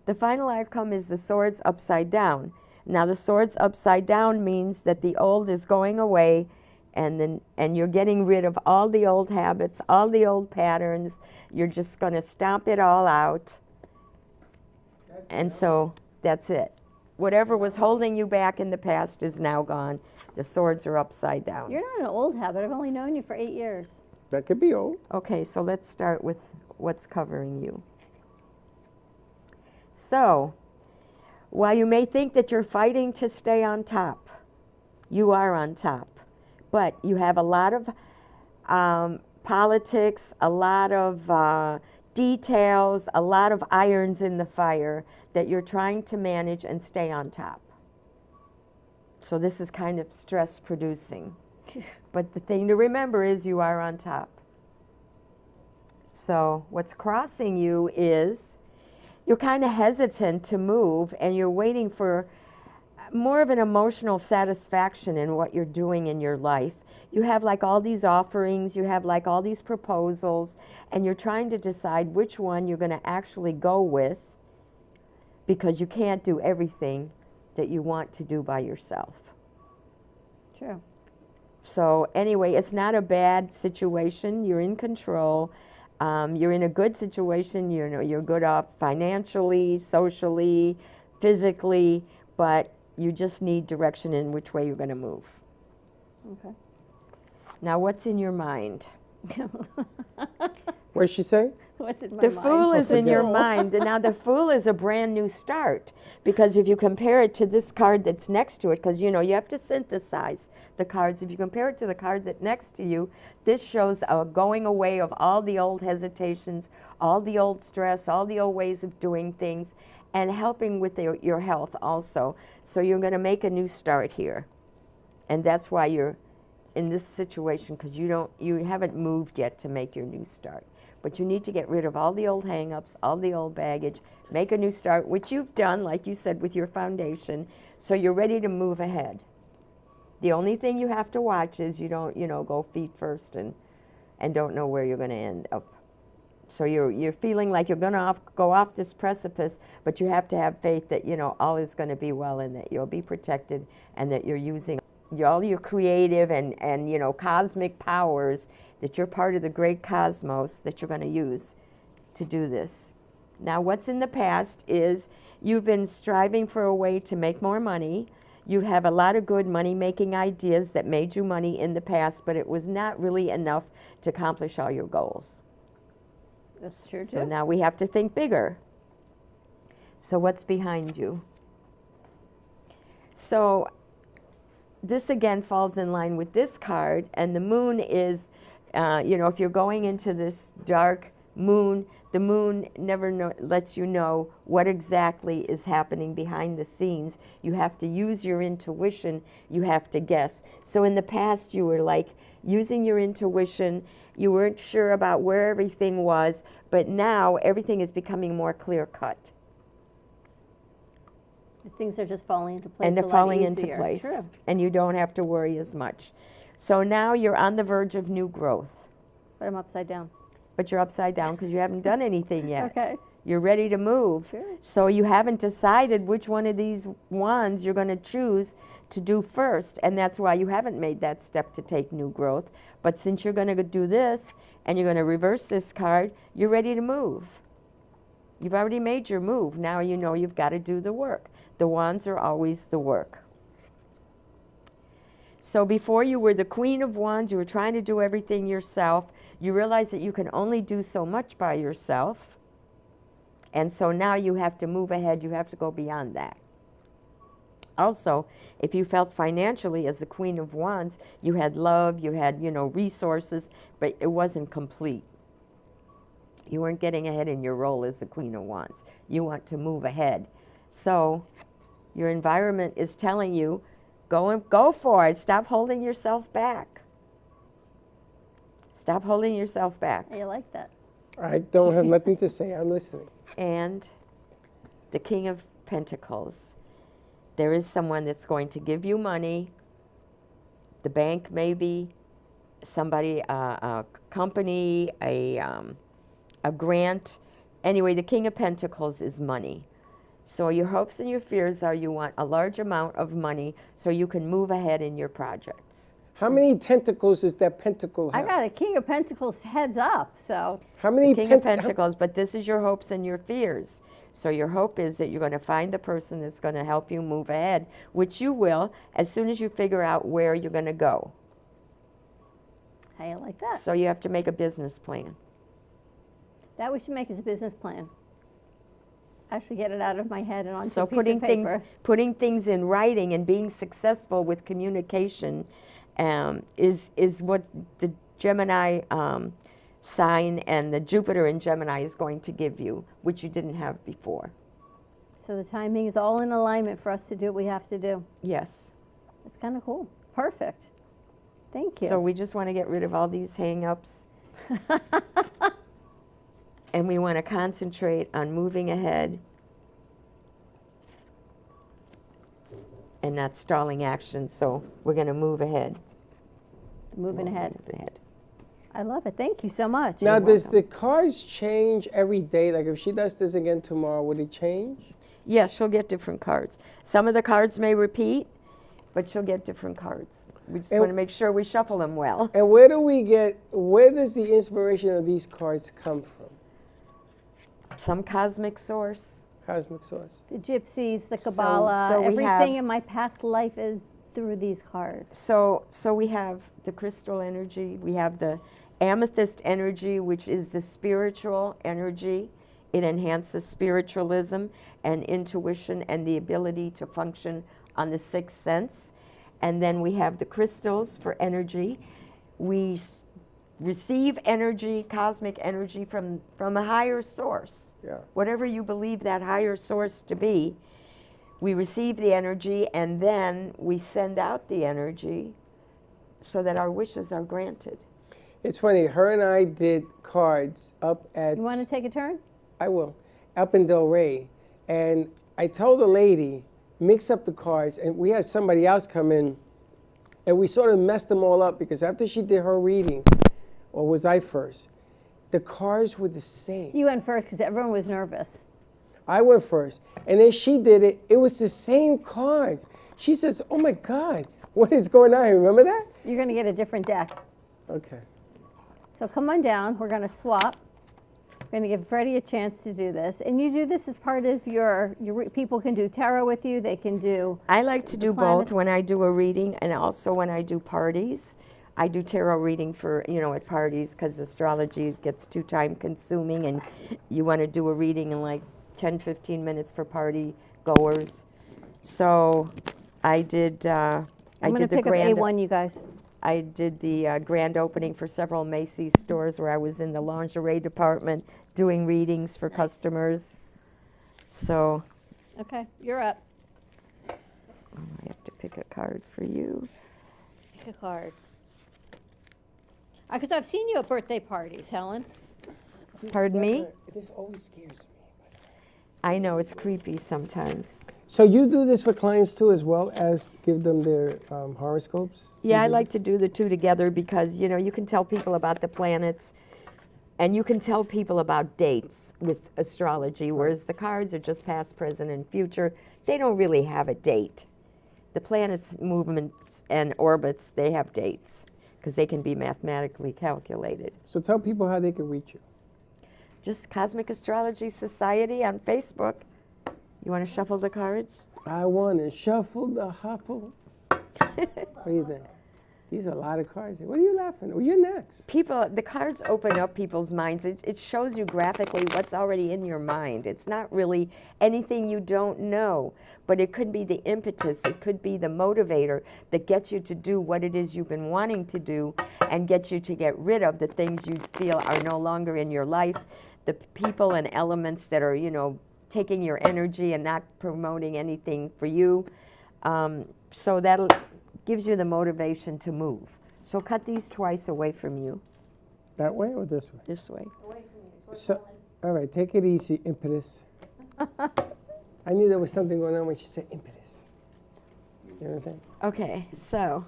The final outcome is the swords upside down. Now the swords upside down means that the old is going away, and you're getting rid of all the old habits, all the old patterns. You're just going to stomp it all out. And so that's it. Whatever was holding you back in the past is now gone. The swords are upside down. You're not an old habit. I've only known you for 8 years. That could be old. Okay, so let's start with what's covering you. So, while you may think that you're fighting to stay on top, you are on top. But you have a lot of politics, a lot of details, a lot of irons in the fire that you're trying to manage and stay on top. So this is kind of stress producing. But the thing to remember is you are on top. So what's crossing you is you're kind of hesitant to move, and you're waiting for more of an emotional satisfaction in what you're doing in your life. You have like all these offerings, you have like all these proposals, and you're trying to decide which one you're going to actually go with, because you can't do everything that you want to do by yourself. True. So anyway, it's not a bad situation. You're in control. You're in a good situation. You know, you're good off financially, socially, physically, but you just need direction in which way you're going to move. Okay. Now, what's in your mind? What did she say? What's in my The mind? Fool is in your mind. And now the Fool is a brand new start, because if you compare it to this card that's next to it, because you know you have to synthesize the cards. If you compare it to the card that's next to you, this shows a going away of all the old hesitations, all the old stress, all the old ways of doing things, and helping with your health also. So you're going to make a new start here. And that's why you're in this situation, because you haven't moved yet to make your new start. But you need to get rid of all the old hang-ups, all the old baggage, make a new start, which you've done, like you said, with your foundation, so you're ready to move ahead. The only thing you have to watch is you don't, go feet first and don't know where you're going to end up. So you're feeling like you're going to go off this precipice, but you have to have faith that, all is going to be well, and that you'll be protected, and that you're using all your creative and cosmic powers, that you're part of the great cosmos that you're going to use to do this. Now, what's in the past is you've been striving for a way to make more money. You have a lot of good money-making ideas that made you money in the past, but it was not really enough to accomplish all your goals. That's true, too. So now we have to think bigger. So what's behind you? So this again falls in line with this card, and the moon is, if you're going into this dark The moon never lets you know what exactly is happening behind the scenes. You have to use your intuition. You have to guess. So in the past, you were like using your intuition. You weren't sure about where everything was, but now everything is becoming more clear-cut. Things are just falling into place. And they're a lot falling into easier. place. True. And you don't have to worry as much. So now you're on the verge of new growth. But I'm upside down. But you're upside down because you haven't done anything yet. Okay. You're ready to move. Sure. So you haven't decided which one of these wands you're going to choose to do first. And that's why you haven't made that step to take new growth. But since you're going to do this and you're going to reverse this card, you're ready to move. You've already made your move. Now you know you've got to do the work. The wands are always the work. So before you were the Queen of Wands, you were trying to do everything yourself. You realize that you can only do so much by yourself. And so now you have to move ahead. You have to go beyond that. Also, if you felt financially as the Queen of Wands, you had love, you had, resources, but it wasn't complete. You weren't getting ahead in your role as the Queen of Wands. You want to move ahead. So your environment is telling you, go for it. Stop holding yourself back. Stop holding yourself back. I like that. I don't have nothing to say. I'm listening. And the King of Pentacles. There is someone that's going to give you money. The bank maybe, somebody, a company, a grant. Anyway, the King of Pentacles is money. So your hopes and your fears are you want a large amount of money so you can move ahead in your projects. How many tentacles does that pentacle have? I got a King of Pentacles heads up, so. How many King of Pentacles, but this is your hopes and your fears. So your hope is that you're going to find the person that's going to help you move ahead, which you will as soon as you figure out where you're going to go. Hey, I like that. So you have to make a business plan. That we should make as a business plan. Actually get it out of my head and onto So a piece of paper. putting things in writing and being successful with communication is what the Gemini sign and the Jupiter in Gemini is going to give you, which you didn't have before. So the timing is all in alignment for us to do what we have to do. Yes. It's kind of cool. Perfect. Thank you. So we just want to get rid of all these hang-ups. And we want to concentrate on moving ahead and not stalling action. So we're going to move ahead. Moving ahead. Move ahead. I love it. Thank you so much. Now, does the cards change every day? Like if she does this again tomorrow, would it change? Yes, she'll get different cards. Some of the cards may repeat, but she'll get different cards. We just want to make sure we shuffle them well. And where does the inspiration of these cards come from? Some cosmic source. Cosmic source. The gypsies, the Kabbalah, So we everything have- in my past life is through these cards. So we have the crystal energy, we have the amethyst energy, which is the spiritual energy. It enhances spiritualism and intuition and the ability to function on the sixth sense. And then we have the crystals for energy. We receive energy, cosmic energy from a higher source. Yeah. Whatever you believe that higher source to be, we receive the energy and then we send out the energy so that our wishes are granted. It's funny, her and I did cards up at... You want to take a turn? I will. Up in Del Rey. And I told the lady, mix up the cards, and we had somebody else come in, and we sort of messed them all up because after she did her reading, or was I first, the cards were the same. You went first because everyone was nervous. I went first, and then she did it. It was the same cards. She says, oh my God, what is going on here? Remember that? You're going to get a different deck. Okay. So come on down. We're going to swap. We're going to give Freddie a chance to do this. And you do this as part of your people can do tarot with you. They can do... I like to the do planets. both when I do a reading and also when I do parties. I do tarot reading for, at parties because astrology gets too time consuming and you want to do a reading in like 10, 15 minutes for party goers. So I did, I'm going to pick up A1, you guys. I did the grand opening for several Macy's stores where I was in the lingerie department doing readings for customers. So. Okay, you're up. I have to pick a card for you. Pick a card. Because I've seen you at birthday parties, Helen. Pardon me? This always scares me. I know, it's creepy sometimes. So you do this for clients too, as well as give them their horoscopes? Yeah, I like to do the two together because, you know, you can tell people about the planets and you can tell people about dates with astrology, whereas the cards are just past, present, and future. They don't really have a date. The planets' movements and orbits, they have dates because they can be mathematically calculated. So tell people how they can reach you. Just Cosmic Astrology Society on Facebook. You want to shuffle the cards? I want to shuffle the huffle. What do you think? These are a lot of cards. What are you laughing at? Well, you're next. The cards open up people's minds. It shows you graphically what's already in your mind. It's not really anything you don't know, but it could be the impetus. It could be the motivator that gets you to do what it is you've been wanting to do and gets you to get rid of the things you feel are no longer in your life, the people and elements that are, you know, taking your energy and not promoting anything for you. So that'll gives you the motivation to move. So cut these twice away from you. That way or this way? This way. Away from you. So, all right, take it easy, impetus. I knew there was something going on when she said impetus. You know what I'm saying? Okay, so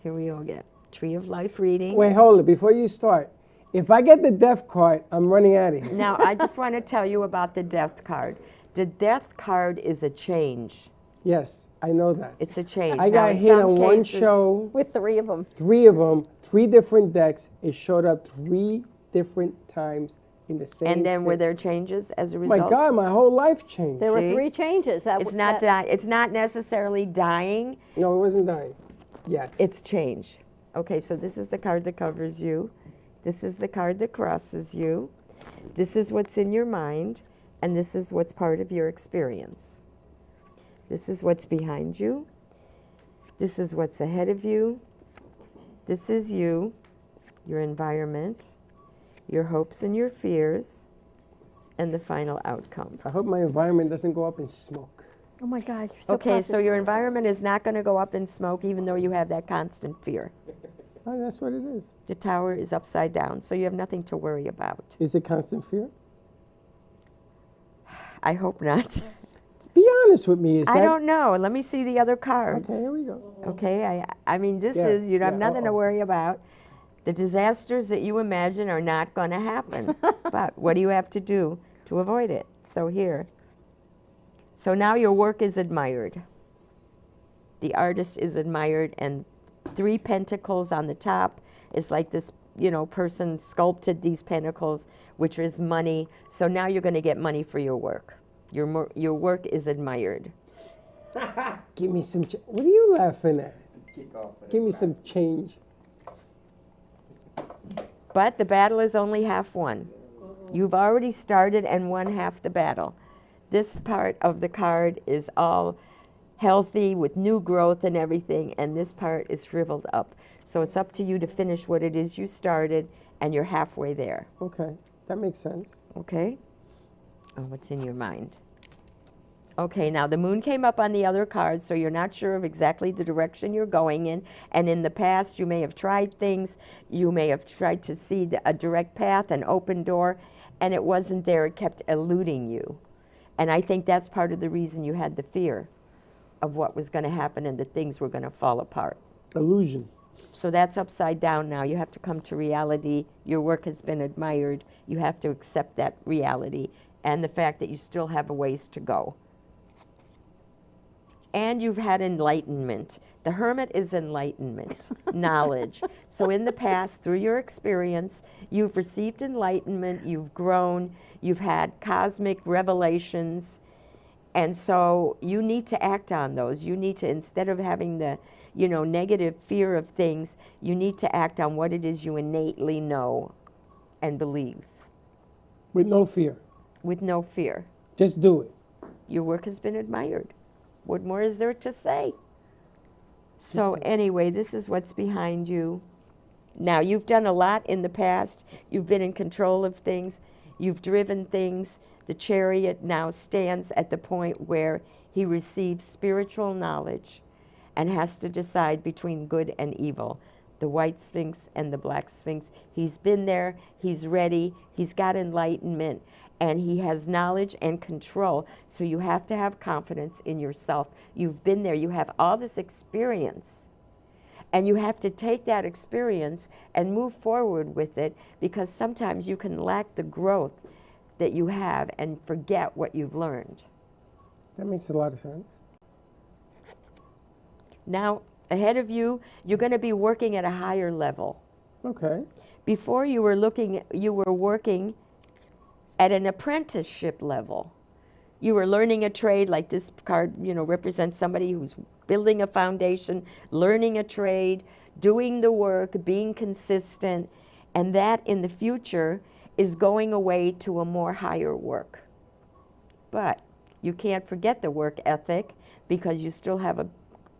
here we all get Tree of Life reading. Wait, hold it. Before you start, if I get the death card, I'm running out of here. Now, I just want to tell you about the death card. The death card is a change. Yes, I know that. It's a change. I got hit on one show. With 3 of them. 3 of them, 3 different decks. It showed up 3 different times in the same And then set. were there changes as a result? My God, my whole life changed. There were 3 changes. It's not necessarily dying. No, it wasn't dying yet. It's change. Okay, so this is the card that covers you. This is the card that crosses you. This is what's in your mind, and this is what's part of your experience. This is what's behind you. This is what's ahead of you. This is you, your environment, your hopes and your fears, and the final outcome. I hope my environment doesn't go up in smoke. Oh my God, you're so Okay, positive. so your environment is not going to go up in smoke even though you have that constant fear. Oh, that's what it is. The tower is upside down, so you have nothing to worry about. Is it constant fear? I hope not. Be honest with me. I don't know. Let me see the other cards. Okay, here we go. Okay, I mean, this Yeah, is, you have yeah, nothing to worry about. The disasters that you imagine are not going to happen. But what do you have to do to avoid it? So here. So now your work is admired. The artist is admired, and 3 pentacles on the top is like this, you know, person sculpted these pentacles, which is money. So now you're going to get money for your work. Your work is admired. Give me some. What are you laughing at? Give me some change. But the battle is only half won. You've already started and won half the battle. This part of the card is all healthy with new growth and everything, and this part is shriveled up. So it's up to you to finish what it is you started, and you're halfway there. Okay, that makes sense. Okay? Oh, what's in your mind? Okay, now the moon came up on the other card, so you're not sure of exactly the direction you're going in. And in the past, you may have tried things. You may have tried to see a direct path, an open door, and it wasn't there. It kept eluding you. And I think that's part of the reason you had the fear of what was going to happen and that things were going to fall apart. Illusion. So that's upside down now. You have to come to reality. Your work has been admired. You have to accept that reality and the fact that you still have a ways to go. And you've had enlightenment. The hermit is enlightenment, knowledge. So in the past, through your experience, you've received enlightenment, you've grown, you've had cosmic revelations, and so you need to act on those. You need to, instead of having the, you know, negative fear of things, you need to act on what it is you innately know and believe. With no fear. With no fear. Just do it. Your work has been admired. What more is there to say? So anyway, this is what's behind you. Now, you've done a lot in the past. You've been in control of things. You've driven things. The chariot now stands at the point where he receives spiritual knowledge and has to decide between good and evil, the white sphinx and the black sphinx. He's been there. He's ready. He's got enlightenment, and he has knowledge and control. So you have to have confidence in yourself. You've been there. You have all this experience. And you have to take that experience and move forward with it, because sometimes you can lack the growth that you have and forget what you've learned. That makes a lot of sense. Now, ahead of you, you're going to be working at a higher level. Okay. Before you were working at an apprenticeship level. You were learning a trade, like this card, represents somebody who's building a foundation, learning a trade, doing the work, being consistent, and that in the future is going away to a more higher work. But you can't forget the work ethic, because you still have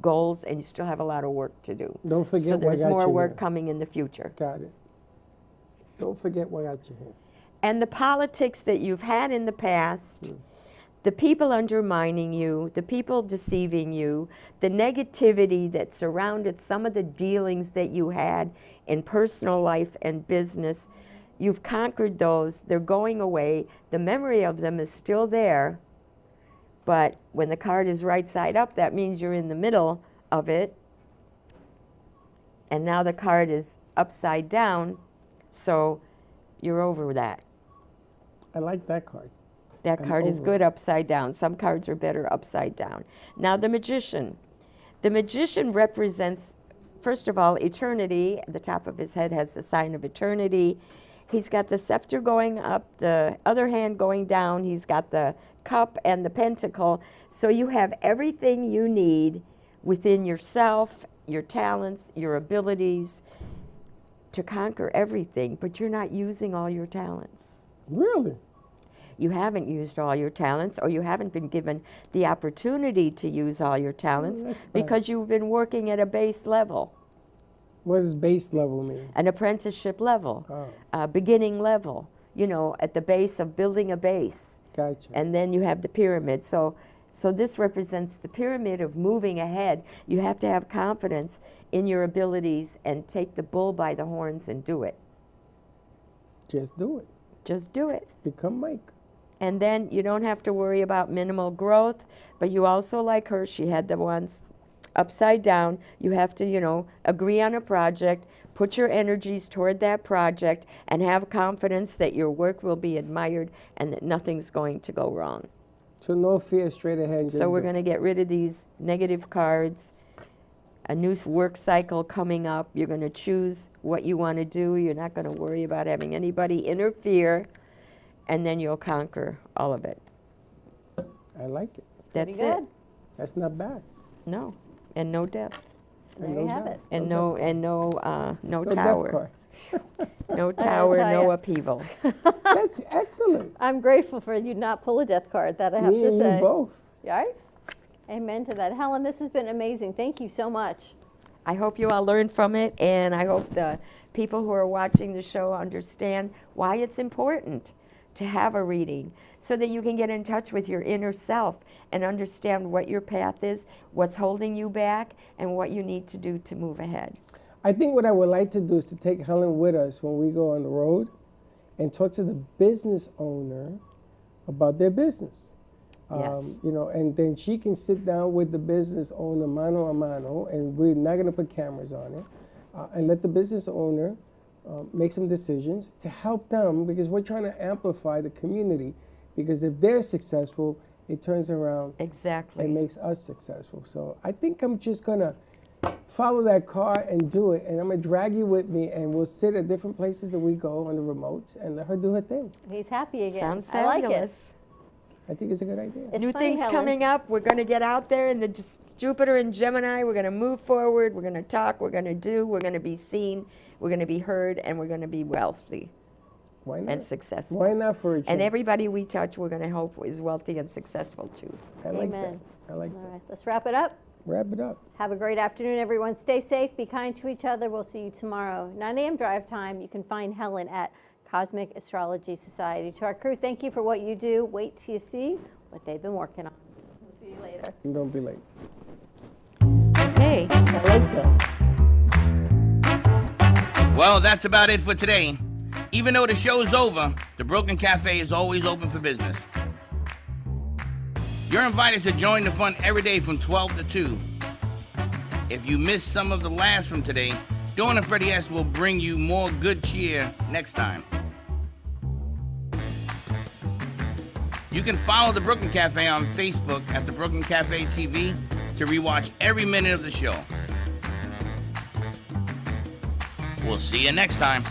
goals and you still have a lot of work to do. Don't forget so what there's got more you work here. coming in the future. Got it. Don't forget what got you here. And the politics that you've had in the past, the people undermining you, the people deceiving you, the negativity that surrounded some of the dealings that you had in personal life and business, you've conquered those. They're going away. The memory of them is still there. But when the card is right side up, that means you're in the middle of it. And now the card is upside down, so you're over that. I like that card. That card is good upside down. Some cards are better upside down. Now the Magician. The Magician represents, first of all, eternity. The top of his head has the sign of eternity. He's got the scepter going up, the other hand going down. He's got the cup and the pentacle. So you have everything you need within yourself, your talents, your abilities to conquer everything, but you're not using all your talents. Really? You haven't used all your talents, or you haven't been given the opportunity to use all your talents because you've been working at a base level. What does base level mean? An apprenticeship level, beginning level, at the base of building a base. Gotcha. And then you have the pyramid. So this represents the pyramid of moving ahead. You have to have confidence in your abilities and take the bull by the horns and do it. Just do it. Just do it. Become Mike. And then you don't have to worry about minimal growth, but you also, like her, she had the ones upside down. You have to, agree on a project, put your energies toward that project, and have confidence that your work will be admired and that nothing's going to go wrong. So no fear, straight ahead. So we're going to get rid of these negative cards. A new work cycle coming up. You're going to choose what you want to do. You're not going to worry about having anybody interfere, and then you'll conquer all of it. I like it. That's Pretty good. it. That's not bad. No, and no death. There you have it. And no death tower. card. No tower, tell no ya. upheaval. That's excellent. I'm grateful for you not pull a death card, that I have Me to and say. you both. Right? Amen to that. Helen, this has been amazing. Thank you so much. I hope you all learned from it, and I hope the people who are watching the show understand why it's important to have a reading, so that you can get in touch with your inner self and understand what your path is, what's holding you back, and what you need to do to move ahead. I think what I would like to do is to take Helen with us when we go on the road and talk to the business owner about their business. Yes. And then she can sit down with the business owner mano a mano, and we're not going to put cameras on it, and let the business owner make some decisions to help them, because we're trying to amplify the community, because if they're successful, it turns around exactly and makes us successful. So I think I'm just going to follow that card and do it, and I'm going to drag you with me, and we'll sit at different places that we go on the remotes and let her do her thing. He's happy again. Sounds I like it. fabulous. I think it's a good idea. It's New funny, things Helen. coming up. We're going to get out there in the Jupiter and Gemini. We're going to move forward. We're going to talk. We're going to do. We're going to be seen. We're going to be heard, and we're going to be wealthy. Why not? And successful. Why not for a change? And everybody we touch, we're going to hope is wealthy and successful too. I like Amen. that. I like All that. right, let's wrap it up. wrap it up. Have a great afternoon, everyone. Stay safe. Be kind to each other. We'll see you tomorrow. 9 a.m. drive time. You can find Helen at Cosmic Astrology Society. To our crew, thank you for what you do. Wait till you see what they've been working on. We'll see you later. And don't be late. Okay. I like that. Well, that's about it for today. Even though the show's over, the Brooklyn Cafe is always open for business. You're invited to join the fun every day from 12 to 2. If you missed some of the laughs from today, Dawn and Freddie S. will bring you more good cheer next time. You can follow the Brooklyn Cafe on Facebook at the Brooklyn Cafe TV to rewatch every minute of the show. We'll see you next time.